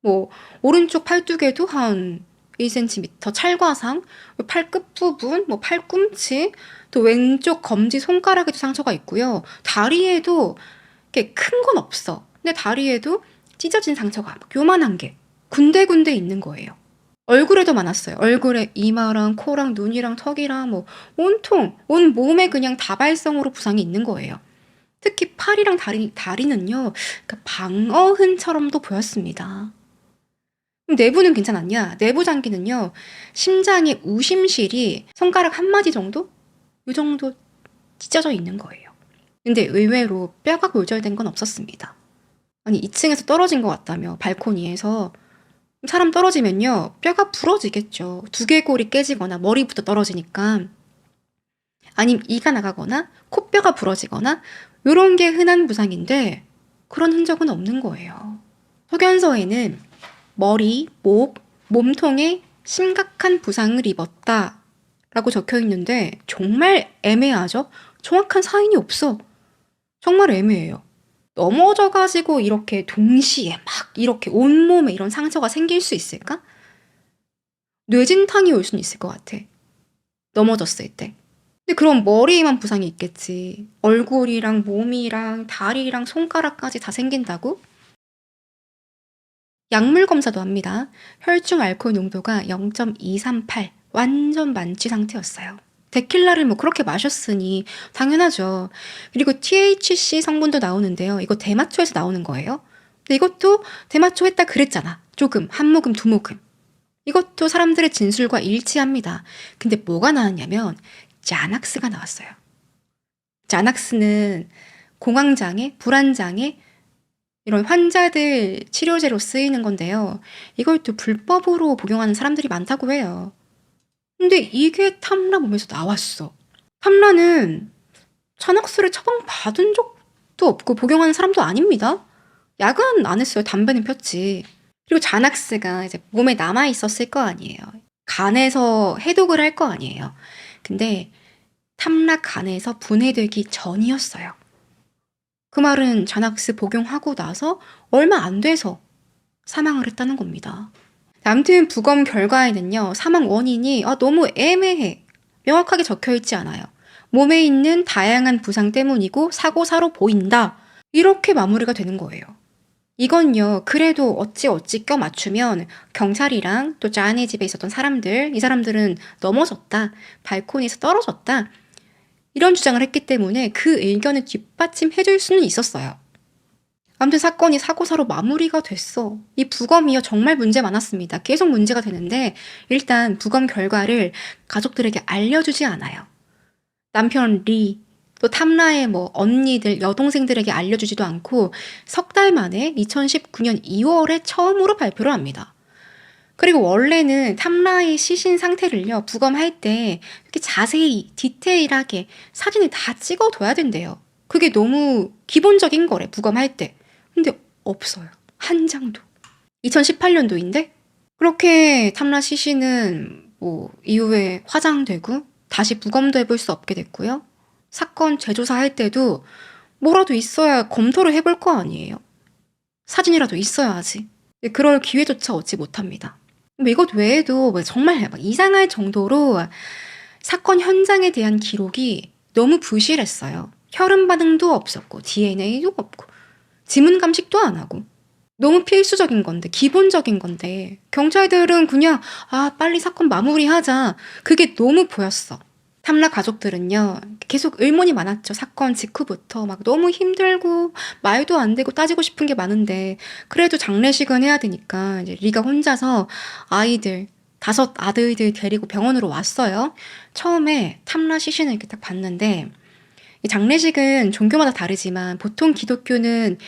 뭐 오른쪽 팔뚝에도 한 1cm 찰과상, 팔 끝부분, 뭐 팔꿈치, 또 왼쪽 검지 손가락에도 상처가 있고요. 다리에도 이렇게 큰 건 없어. 근데 다리에도 찢어진 상처가 막 요만한 게 군데군데 있는 거예요. 얼굴에도 많았어요. 얼굴에 이마랑 코랑 눈이랑 턱이랑 뭐 온통 온 몸에 그냥 다발성으로 부상이 있는 거예요. 특히 팔이랑 다리는요, 그러니까 방어흔처럼도 보였습니다. 그럼 내부는 괜찮았냐? 내부 장기는요, 심장의 우심실이 손가락 한 마디 정도? 이 정도 찢어져 있는 거예요. 근데 의외로 뼈가 골절된 건 없었습니다. 아니, 2층에서 떨어진 것 같다며, 발코니에서. 사람 떨어지면요, 뼈가 부러지겠죠. 두개골이 깨지거나 머리부터 떨어지니까. 아니면 이가 나가거나 코뼈가 부러지거나 이런 게 흔한 부상인데 그런 흔적은 없는 거예요. 소견서에는 머리, 목, 몸통에 심각한 부상을 입었다 라고 적혀 있는데 정말 애매하죠? 정확한 사인이 없어. 정말 애매해요. 넘어져가지고 이렇게 동시에 막 이렇게 온몸에 이런 상처가 생길 수 있을까? 뇌진탕이 올 수는 있을 것 같아. 넘어졌을 때. 근데 그럼 머리에만 부상이 있겠지. 얼굴이랑 몸이랑 다리랑 손가락까지 다 생긴다고? 약물 검사도 합니다. 혈중 알코올 농도가 0.238, 완전 만취 상태였어요. 데킬라를 뭐 그렇게 마셨으니 당연하죠. 그리고 THC 성분도 나오는데요. 이거 대마초에서 나오는 거예요. 근데 이것도 대마초 했다 그랬잖아. 조금, 한 모금, 두 모금. 이것도 사람들의 진술과 일치합니다. 근데 뭐가 나왔냐면 자낙스가 나왔어요. 자낙스는 공황장애, 불안장애 이런 환자들 치료제로 쓰이는 건데요. 이걸 또 불법으로 복용하는 사람들이 많다고 해요. 근데 이게 탐라 몸에서 나왔어. 탐라는 자낙스를 처방받은 적도 없고 복용하는 사람도 아닙니다. 약은 안 했어요. 담배는 폈지. 그리고 자낙스가 이제 몸에 남아있었을 거 아니에요. 간에서 해독을 할 거 아니에요. 근데 탐라 간에서 분해되기 전이었어요. 그 말은 자낙스 복용하고 나서 얼마 안 돼서 사망을 했다는 겁니다. 아무튼 부검 결과에는요, 사망 원인이 너무 애매해. 명확하게 적혀있지 않아요. 몸에 있는 다양한 부상 때문이고 사고사로 보인다. 이렇게 마무리가 되는 거예요. 이건요, 그래도 어찌 껴 맞추면 경찰이랑 또 자네 집에 있었던 사람들, 이 사람들은 넘어졌다, 발코니에서 떨어졌다, 이런 주장을 했기 때문에 그 의견을 뒷받침해줄 수는 있었어요. 아무튼 사건이 사고사로 마무리가 됐어. 이 부검이요, 정말 문제 많았습니다. 계속 문제가 되는데 일단 부검 결과를 가족들에게 알려주지 않아요. 남편 리, 또 탐라의 뭐 언니들, 여동생들에게 알려주지도 않고 석 달 만에 2019년 2월에 처음으로 발표를 합니다. 그리고 원래는 탐라의 시신 상태를요, 부검할 때 이렇게 자세히 디테일하게 사진을 다 찍어둬야 된대요. 그게 너무 기본적인 거래, 부검할 때. 근데 없어요. 한 장도. 2018년도인데 그렇게 탐라 시신은 뭐 이후에 화장되고 다시 부검도 해볼 수 없게 됐고요. 사건 재조사할 때도 뭐라도 있어야 검토를 해볼 거 아니에요. 사진이라도 있어야지. 그럴 기회조차 얻지 못합니다. 이것 외에도 정말 막 이상할 정도로 사건 현장에 대한 기록이 너무 부실했어요. 혈흔 반응도 없었고 DNA도 없고 지문 감식도 안 하고 너무 필수적인 건데, 기본적인 건데 경찰들은 그냥 빨리 사건 마무리하자, 그게 너무 보였어. 탐라 가족들은요, 계속 의문이 많았죠. 사건 직후부터 막 너무 힘들고 말도 안 되고 따지고 싶은 게 많은데 그래도 장례식은 해야 되니까 이제 리가 혼자서 아이들 5 아들들 데리고 병원으로 왔어요. 처음에 탐라 시신을 이렇게 딱 봤는데, 이 장례식은 종교마다 다르지만 보통 기독교는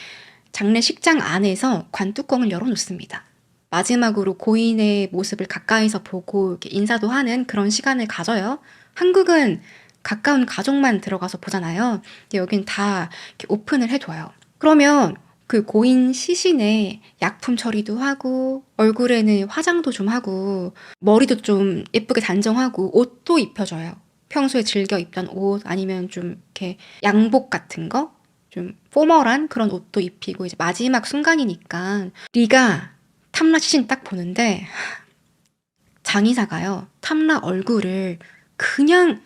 장례식장 안에서 관뚜껑을 열어놓습니다. 마지막으로 고인의 모습을 가까이서 보고 이렇게 인사도 하는 그런 시간을 가져요. 한국은 가까운 가족만 들어가서 보잖아요. 근데 여긴 다 이렇게 오픈을 해둬요. 그러면 그 고인 시신에 약품 처리도 하고 얼굴에는 화장도 좀 하고 머리도 좀 예쁘게 단정하고 옷도 입혀줘요. 평소에 즐겨 입던 옷 아니면 좀 이렇게 양복 같은 거 좀 포멀한 그런 옷도 입히고 이제 마지막 순간이니까 리가 탐라 시신 딱 보는데 장의사가요. 탐라 얼굴을 그냥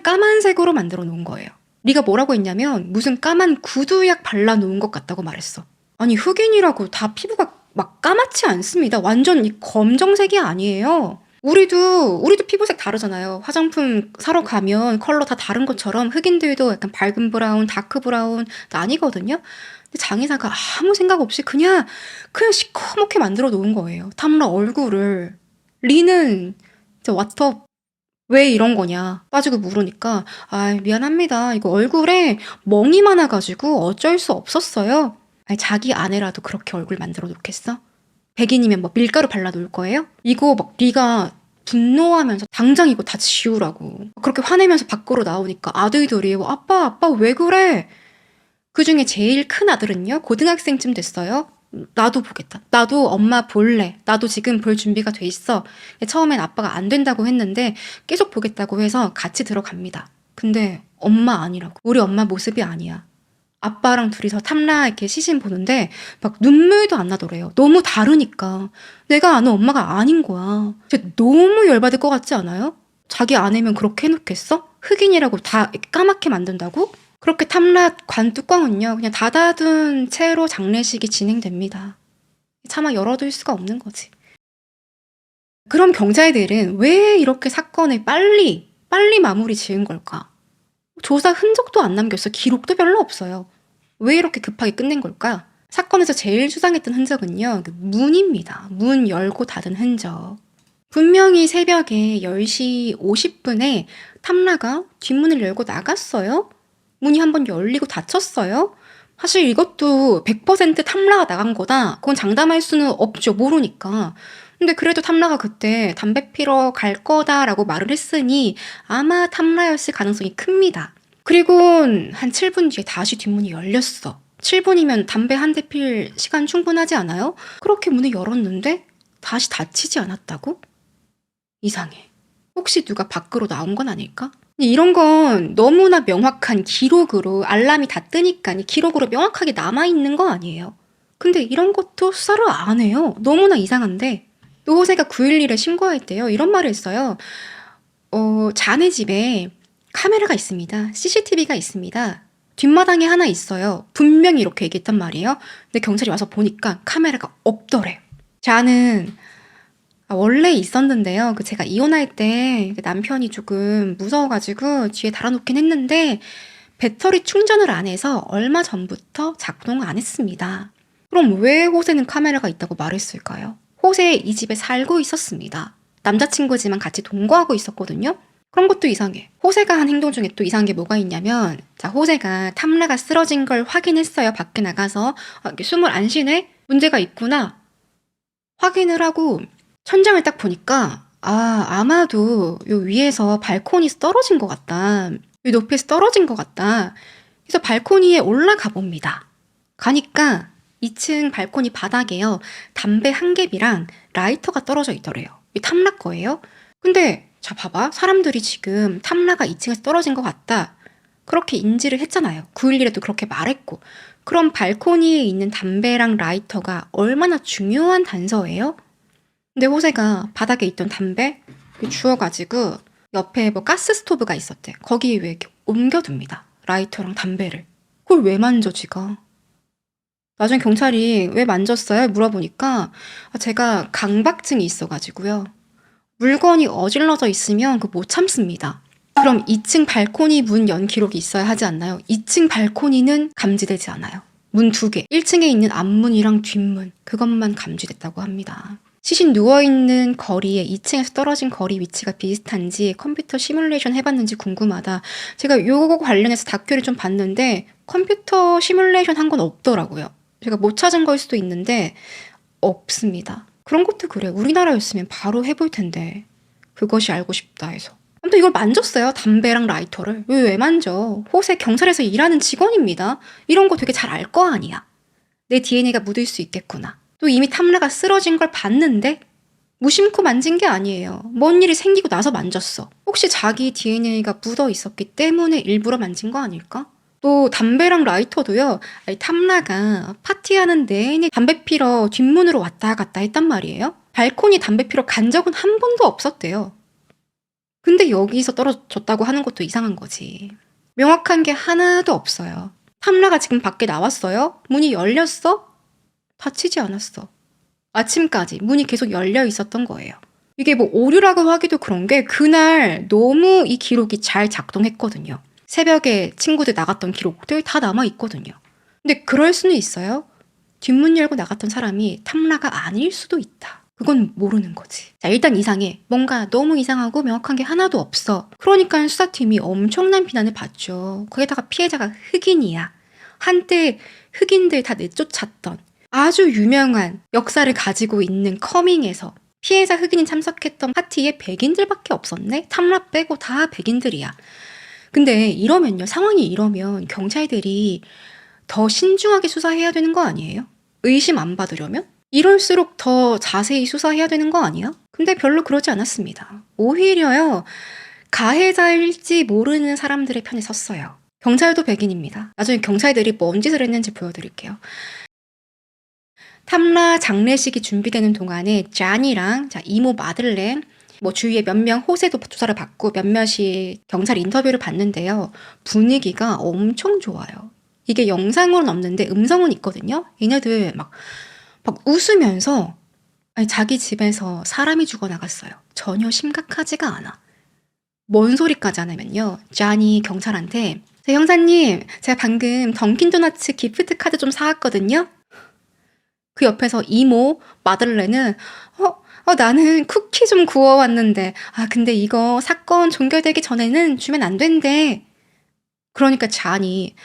까만색으로 만들어 놓은 거예요. 리가 뭐라고 했냐면 무슨 까만 구두약 발라 놓은 것 같다고 말했어. 아니 흑인이라고 다 피부가 막 까맣지 않습니다. 완전 이 검정색이 아니에요. 우리도 피부색 다르잖아요. 화장품 사러 가면 컬러 다 다른 것처럼 흑인들도 약간 밝은 브라운, 다크 브라운 나뉘거든요. 근데 장의사가 아무 생각 없이 그냥 시커멓게 만들어 놓은 거예요. 탐라 얼굴을. 리는 진짜 왓터 왜 이런 거냐 빠지고 물으니까 미안합니다. 이거 얼굴에 멍이 많아가지고 어쩔 수 없었어요. 아니, 자기 아내라도 그렇게 얼굴 만들어 놓겠어? 백인이면 뭐 밀가루 발라 놓을 거예요? 이거 막 리가 분노하면서 당장 이거 다 지우라고 그렇게 화내면서 밖으로 나오니까 아들들이 아빠 왜 그래? 그중에 제일 큰 아들은요 고등학생쯤 됐어요. 나도 보겠다. 나도 엄마 볼래. 나도 지금 볼 준비가 돼 있어. 처음엔 아빠가 안 된다고 했는데 계속 보겠다고 해서 같이 들어갑니다. 근데 엄마 아니라고. 우리 엄마 모습이 아니야. 아빠랑 둘이서 탐라 이렇게 시신 보는데 막 눈물도 안 나더래요. 너무 다르니까. 내가 아는 엄마가 아닌 거야. 진짜 너무 열받을 것 같지 않아요? 자기 아내면 그렇게 해놓겠어? 흑인이라고 다 까맣게 만든다고? 그렇게 탐라 관 뚜껑은요 그냥 닫아둔 채로 장례식이 진행됩니다. 차마 열어둘 수가 없는 거지. 그럼 경찰들은 왜 이렇게 사건을 빨리 마무리 지은 걸까? 조사 흔적도 안 남겼어. 기록도 별로 없어요. 왜 이렇게 급하게 끝낸 걸까? 사건에서 제일 수상했던 흔적은요 그 문입니다. 문 열고 닫은 흔적. 분명히 새벽에 10시 50분에 탐라가 뒷문을 열고 나갔어요. 문이 한번 열리고 닫혔어요. 사실 이것도 100% 탐라가 나간 거다. 그건 장담할 수는 없죠. 모르니까. 근데 그래도 탐라가 그때 담배 피러 갈 거다라고 말을 했으니 아마 탐라였을 가능성이 큽니다. 그리고 한 7분 뒤에 다시 뒷문이 열렸어. 7분이면 담배 한 대 필 시간 충분하지 않아요? 그렇게 문을 열었는데 다시 닫히지 않았다고? 이상해. 혹시 누가 밖으로 나온 건 아닐까? 이런 건 너무나 명확한 기록으로 알람이 다 뜨니까 기록으로 명확하게 남아있는 거 아니에요. 근데 이런 것도 수사를 안 해요. 너무나 이상한데 또 호세가 911에 신고할 때요 이런 말을 했어요. 자네 집에 카메라가 있습니다. CCTV가 있습니다. 뒷마당에 하나 있어요. 분명히 이렇게 얘기했단 말이에요. 근데 경찰이 와서 보니까 카메라가 없더래. 자는 원래 있었는데요. 제가 이혼할 때 남편이 조금 무서워가지고 뒤에 달아놓긴 했는데 배터리 충전을 안 해서 얼마 전부터 작동 안 했습니다. 그럼 왜 호세는 카메라가 있다고 말했을까요? 호세 이 집에 살고 있었습니다. 남자친구지만 같이 동거하고 있었거든요. 그런 것도 이상해. 호세가 한 행동 중에 또 이상한 게 뭐가 있냐면 호세가 탐라가 쓰러진 걸 확인했어요. 밖에 나가서 이게 숨을 안 쉬네? 문제가 있구나. 확인을 하고 천장을 딱 보니까 아마도 요 위에서 발코니에서 떨어진 것 같다. 요 높이에서 떨어진 것 같다. 그래서 발코니에 올라가 봅니다. 가니까 2층 발코니 바닥에요. 담배 한 갭이랑 라이터가 떨어져 있더래요. 이 탐라 거예요. 근데 자 봐봐. 사람들이 지금 탐라가 2층에서 떨어진 것 같다. 그렇게 인지를 했잖아요. 911에도 그렇게 말했고. 그럼 발코니에 있는 담배랑 라이터가 얼마나 중요한 단서예요? 근데 호세가 바닥에 있던 담배 주워가지고 옆에 뭐 가스 스토브가 있었대. 거기에 왜 이렇게 옮겨둡니다. 라이터랑 담배를. 그걸 왜 만져 지가? 나중에 경찰이 왜 만졌어요? 물어보니까 제가 강박증이 있어가지고요. 물건이 어질러져 있으면 그거 못 참습니다. 그럼 2층 발코니 문 연 기록이 있어야 하지 않나요? 2층 발코니는 감지되지 않아요. 문 2개. 1층에 있는 앞문이랑 뒷문. 그것만 감지됐다고 합니다. 시신 누워있는 거리에 2층에서 떨어진 거리 위치가 비슷한지 컴퓨터 시뮬레이션 해봤는지 궁금하다. 제가 요거 관련해서 다큐를 좀 봤는데 컴퓨터 시뮬레이션 한 건 없더라고요. 제가 못 찾은 걸 수도 있는데 없습니다. 그런 것도 그래. 우리나라였으면 바로 해볼 텐데. 그것이 알고 싶다 해서. 아무튼 이걸 만졌어요. 담배랑 라이터를. 왜 만져? 호세 경찰에서 일하는 직원입니다. 이런 거 되게 잘 알 거 아니야. 내 DNA가 묻을 수 있겠구나. 또 이미 탐라가 쓰러진 걸 봤는데 무심코 만진 게 아니에요. 뭔 일이 생기고 나서 만졌어. 혹시 자기 DNA가 묻어 있었기 때문에 일부러 만진 거 아닐까? 또 담배랑 라이터도요. 아니, 탐라가 파티하는 내내 담배 피러 뒷문으로 왔다 갔다 했단 말이에요. 발코니 담배 피러 간 적은 한 번도 없었대요. 근데 여기서 떨어졌다고 하는 것도 이상한 거지. 명확한 게 하나도 없어요. 탐라가 지금 밖에 나왔어요? 문이 열렸어? 닫히지 않았어. 아침까지 문이 계속 열려 있었던 거예요. 이게 뭐 오류라고 하기도 그런 게 그날 너무 이 기록이 잘 작동했거든요. 새벽에 친구들 나갔던 기록들 다 남아있거든요. 근데 그럴 수는 있어요. 뒷문 열고 나갔던 사람이 탐라가 아닐 수도 있다. 그건 모르는 거지. 자, 일단 이상해. 뭔가 너무 이상하고 명확한 게 하나도 없어. 그러니까 수사팀이 엄청난 비난을 받죠. 거기다가 피해자가 흑인이야. 한때 흑인들 다 내쫓았던 아주 유명한 역사를 가지고 있는 커밍에서 피해자 흑인이 참석했던 파티에 백인들밖에 없었네? 탐라 빼고 다 백인들이야. 근데 이러면요, 상황이 이러면 경찰들이 더 신중하게 수사해야 되는 거 아니에요? 의심 안 받으려면? 이럴수록 더 자세히 수사해야 되는 거 아니야? 근데 별로 그러지 않았습니다. 오히려요, 가해자일지 모르는 사람들의 편에 섰어요. 경찰도 백인입니다. 나중에 경찰들이 뭔 짓을 했는지 보여드릴게요. 탐라 장례식이 준비되는 동안에 쟈니랑 이모 마들렌, 뭐 주위에 몇 명 호세도 조사를 받고 몇몇이 경찰 인터뷰를 받는데요. 분위기가 엄청 좋아요. 이게 영상으로는 없는데 음성은 있거든요. 얘네들 막 웃으면서 아니, 자기 집에서 사람이 죽어나갔어요. 전혀 심각하지가 않아. 뭔 소리까지 하냐면요. 쟈니 경찰한테 형사님, 제가 방금 던킨도너츠 기프트 카드 좀 사왔거든요. 그 옆에서 이모 마들렌은 나는 쿠키 좀 구워왔는데 근데 이거 사건 종결되기 전에는 주면 안 된대. 그러니까 쟈니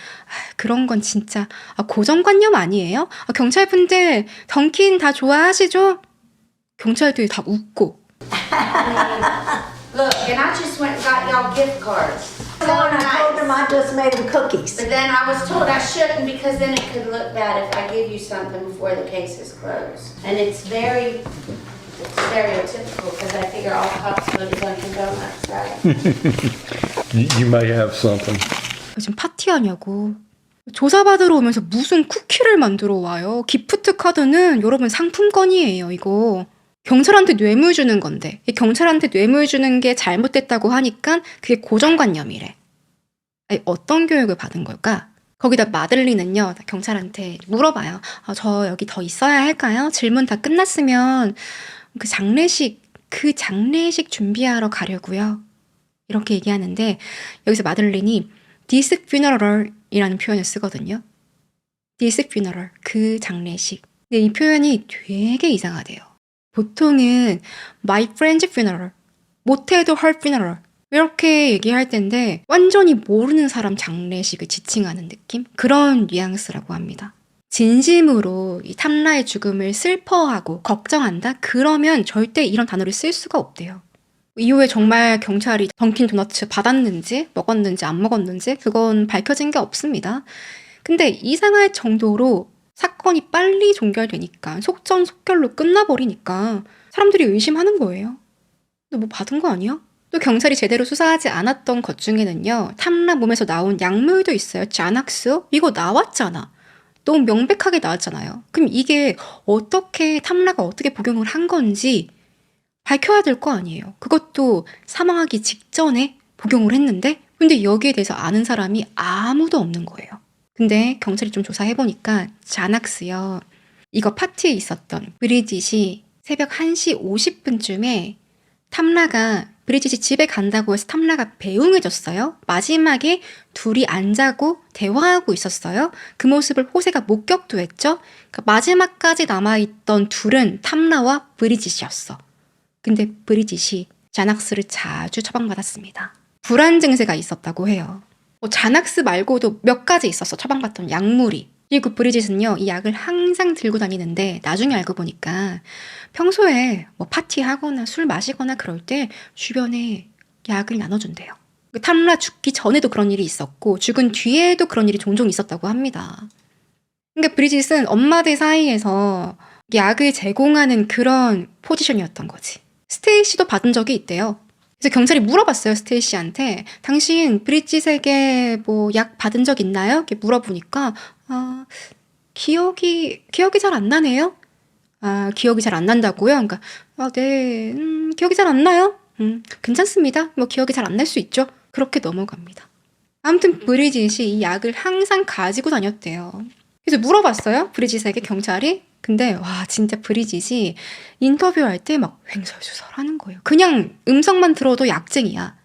그런 건 진짜 고정관념 아니에요? 경찰분들 던킨 다 좋아하시죠? 경찰들이 다 웃고. Look, and I just went and got y'all gift cards. So I told them I just made them cookies. But then I was told I shouldn't because then it could look bad if I give you something before the case is closed. And it's very stereotypical because I figure all cops go to Dunkin' Donuts, right? You may have something. 지금 파티하냐고. 조사받으러 오면서 무슨 쿠키를 만들어 와요. 기프트 카드는 여러분 상품권이에요, 이거. 경찰한테 뇌물 주는 건데 경찰한테 뇌물 주는 게 잘못됐다고 하니까 그게 고정관념이래. 아니, 어떤 교육을 받은 걸까? 거기다 마들리는요, 경찰한테 물어봐요. 저 여기 더 있어야 할까요? 질문 다 끝났으면 그 장례식 준비하러 가려고요. 이렇게 얘기하는데 여기서 마들린이 this funeral이라는 표현을 쓰거든요. this funeral, 그 장례식. 근데 이 표현이 되게 이상하대요. 보통은 my friend's funeral, 못해도 her funeral 이렇게 얘기할 텐데 완전히 모르는 사람 장례식을 지칭하는 느낌? 그런 뉘앙스라고 합니다. 진심으로 이 탐라의 죽음을 슬퍼하고 걱정한다? 그러면 절대 이런 단어를 쓸 수가 없대요. 이후에 정말 경찰이 던킨 도너츠 받았는지 먹었는지 안 먹었는지 그건 밝혀진 게 없습니다. 근데 이상할 정도로 사건이 빨리 종결되니까 속전속결로 끝나버리니까 사람들이 의심하는 거예요. 너 뭐 받은 거 아니야? 또 경찰이 제대로 수사하지 않았던 것 중에는요. 탐라 몸에서 나온 약물도 있어요. 자낙스? 이거 나왔잖아. 너무 명백하게 나왔잖아요. 그럼 이게 탐라가 어떻게 복용을 한 건지 밝혀야 될 거 아니에요. 그것도 사망하기 직전에 복용을 했는데 근데 여기에 대해서 아는 사람이 아무도 없는 거예요. 근데 경찰이 좀 조사해보니까 자낙스요. 이거 파티에 있었던 브리짓이 새벽 1시 50분쯤에 탐라가 브리짓이 집에 간다고 해서 탐라가 배웅해줬어요. 마지막에 둘이 안 자고 대화하고 있었어요. 그 모습을 호세가 목격도 했죠. 그러니까 마지막까지 남아있던 둘은 탐라와 브리짓이었어. 근데 브리짓이 자낙스를 자주 처방받았습니다. 불안 증세가 있었다고 해요. 자낙스 말고도 몇 가지 있었어. 처방받던 약물이. 그리고 브리짓은요, 이 약을 항상 들고 다니는데 나중에 알고 보니까 평소에 뭐 파티하거나 술 마시거나 그럴 때 주변에 약을 나눠준대요. 탐라 죽기 전에도 그런 일이 있었고 죽은 뒤에도 그런 일이 종종 있었다고 합니다. 그러니까 브리짓은 엄마들 사이에서 약을 제공하는 그런 포지션이었던 거지. 스테이시도 받은 적이 있대요. 그래서 경찰이 물어봤어요, 스테이시한테. 당신 브리짓에게 뭐 약 받은 적 있나요? 이렇게 물어보니까 기억이 잘 안 나네요. 기억이 잘 안 난다고요? 그러니까 네, 기억이 잘 안 나요. 괜찮습니다. 뭐 기억이 잘 안 날 수 있죠. 그렇게 넘어갑니다. 아무튼 브리짓이 이 약을 항상 가지고 다녔대요. 그래서 물어봤어요, 브리짓에게 경찰이. 근데 와, 진짜 브리짓이 인터뷰할 때 막 횡설수설하는 거예요. 그냥 음성만 들어도 약쟁이야.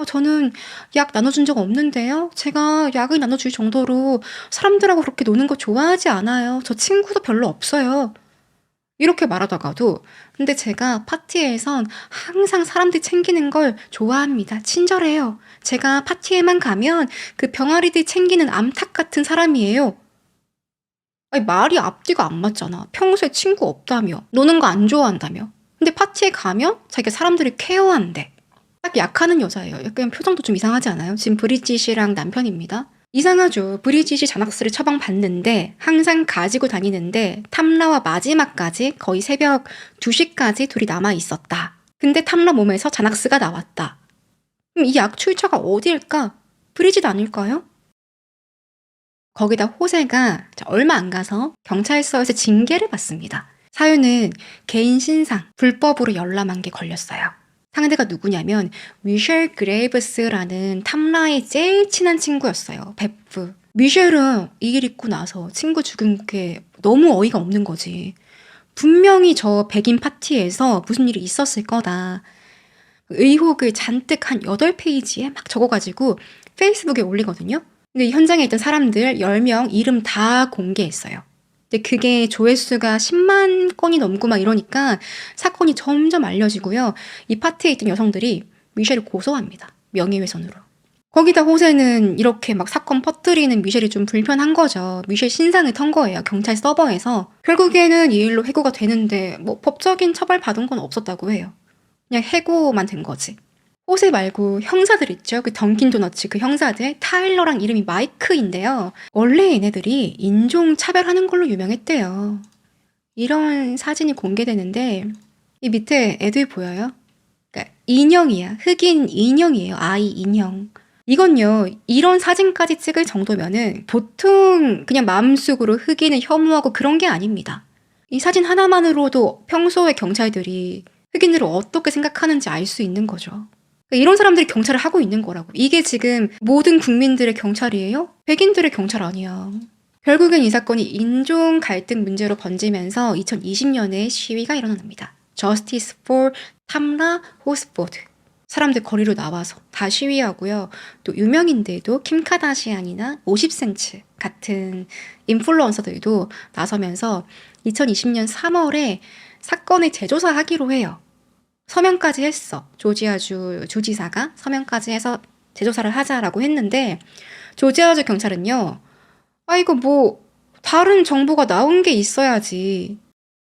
저는 약 나눠준 적 없는데요. 제가 약을 나눠줄 정도로 사람들하고 그렇게 노는 거 좋아하지 않아요. 저 친구도 별로 없어요. 이렇게 말하다가도 근데 제가 파티에선 항상 사람들 챙기는 걸 좋아합니다. 친절해요. 제가 파티에만 가면 그 병아리들 챙기는 암탉 같은 사람이에요. 아니, 말이 앞뒤가 안 맞잖아. 평소에 친구 없다며. 노는 거 안 좋아한다며. 근데 파티에 가면 자기가 사람들을 케어한대. 딱 약하는 여자예요. 약간 표정도 좀 이상하지 않아요? 지금 브리짓이랑 남편입니다. 이상하죠. 브리짓이 자낙스를 처방받는데 항상 가지고 다니는데 탐라와 마지막까지 거의 새벽 2시까지 둘이 남아 있었다. 근데 탐라 몸에서 자낙스가 나왔다. 그럼 이 약 출처가 어디일까? 브리짓 아닐까요? 거기다 호세가 얼마 안 가서 경찰서에서 징계를 받습니다. 사유는 개인 신상, 불법으로 열람한 게 걸렸어요. 상대가 누구냐면 미셸 그레이브스라는 탐라의 제일 친한 친구였어요. 베프. 미셸은 이 일 있고 나서 친구 죽은 게 너무 어이가 없는 거지. 분명히 저 백인 파티에서 무슨 일이 있었을 거다. 의혹을 잔뜩 한 8페이지에 막 적어가지고 페이스북에 올리거든요. 근데 현장에 있던 사람들 10명 이름 다 공개했어요. 근데 그게 조회수가 10만 건이 넘고 막 이러니까 사건이 점점 알려지고요. 이 파티에 있던 여성들이 미셸을 고소합니다. 명예훼손으로. 거기다 호세는 이렇게 막 사건 퍼뜨리는 미셸이 좀 불편한 거죠. 미셸 신상을 턴 거예요. 경찰 서버에서. 결국에는 이 일로 해고가 되는데 뭐 법적인 처벌 받은 건 없었다고 해요. 그냥 해고만 된 거지. 호세 말고 형사들 있죠. 그 던킨 도너츠 그 형사들. 타일러랑 이름이 마이크인데요. 원래 얘네들이 인종 차별하는 걸로 유명했대요. 이런 사진이 공개되는데 이 밑에 애들 보여요? 그러니까 인형이야. 흑인 인형이에요. 아이 인형. 이건요. 이런 사진까지 찍을 정도면은 보통 그냥 마음속으로 흑인을 혐오하고 그런 게 아닙니다. 이 사진 하나만으로도 평소에 경찰들이 흑인들을 어떻게 생각하는지 알 수 있는 거죠. 이런 사람들이 경찰을 하고 있는 거라고. 이게 지금 모든 국민들의 경찰이에요? 백인들의 경찰 아니야. 결국엔 이 사건이 인종 갈등 문제로 번지면서 2020년에 시위가 일어납니다. Justice for 탐라 호스포드. 사람들 거리로 나와서 다 시위하고요. 또 유명인들도 킴 카다시안이나 50센트 같은 인플루언서들도 나서면서 2020년 3월에 사건을 재조사하기로 해요. 서명까지 했어. 조지아주 주지사가 서명까지 해서 재조사를 하자라고 했는데 조지아주 경찰은요. 이거 뭐 다른 정보가 나온 게 있어야지.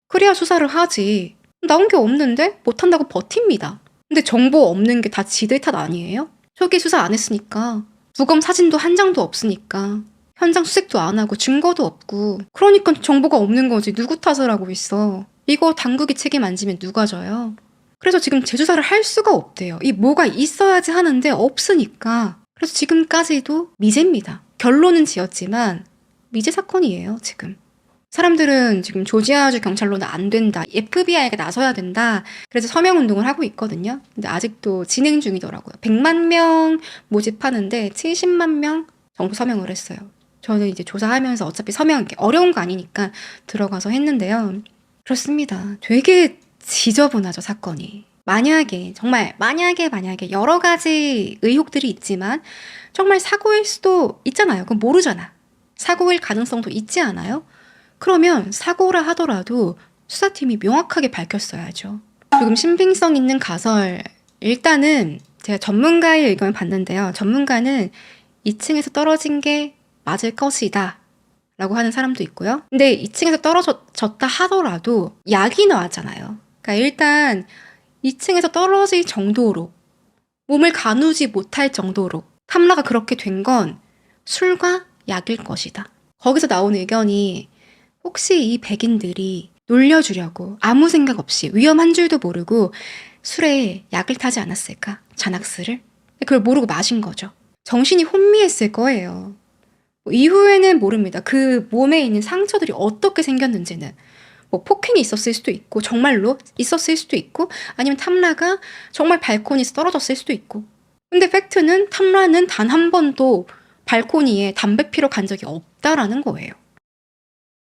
그래야 수사를 하지. 나온 게 없는데 못한다고 버팁니다. 근데 정보 없는 게 다 지들 탓 아니에요? 초기 수사 안 했으니까. 부검 사진도 한 장도 없으니까. 현장 수색도 안 하고 증거도 없고. 그러니까 정보가 없는 거지. 누구 탓을 하고 있어. 이거 당국이 책임 안 지면 누가 져요? 그래서 지금 재조사를 할 수가 없대요. 이 뭐가 있어야지 하는데 없으니까. 그래서 지금까지도 미제입니다. 결론은 지었지만 미제 사건이에요, 지금. 사람들은 지금 조지아주 경찰로는 안 된다. FBI가 나서야 된다. 그래서 서명운동을 하고 있거든요. 근데 아직도 진행 중이더라고요. 100만 명 모집하는데 70만 명 정도 서명을 했어요. 저는 이제 조사하면서 어차피 서명 어려운 거 아니니까 들어가서 했는데요. 그렇습니다. 되게 지저분하죠, 사건이. 만약에 여러 가지 의혹들이 있지만 정말 사고일 수도 있잖아요. 그건 모르잖아. 사고일 가능성도 있지 않아요? 그러면 사고라 하더라도 수사팀이 명확하게 밝혔어야죠. 조금 신빙성 있는 가설. 일단은 제가 전문가의 의견을 봤는데요. 전문가는 2층에서 떨어진 게 맞을 것이다 라고 하는 사람도 있고요. 근데 2층에서 떨어졌다 하더라도 약이 나왔잖아요. 그러니까 일단 2층에서 떨어질 정도로 몸을 가누지 못할 정도로 탐라가 그렇게 된 건 술과 약일 것이다. 거기서 나온 의견이 혹시 이 백인들이 놀려주려고 아무 생각 없이 위험한 줄도 모르고 술에 약을 타지 않았을까? 잔악스를? 그걸 모르고 마신 거죠. 정신이 혼미했을 거예요. 이후에는 모릅니다. 그 몸에 있는 상처들이 어떻게 생겼는지는. 뭐 폭행이 있었을 수도 있고 정말로 있었을 수도 있고 아니면 탐라가 정말 발코니에서 떨어졌을 수도 있고. 근데 팩트는 탐라는 단 한 번도 발코니에 담배 피러 간 적이 없다라는 거예요.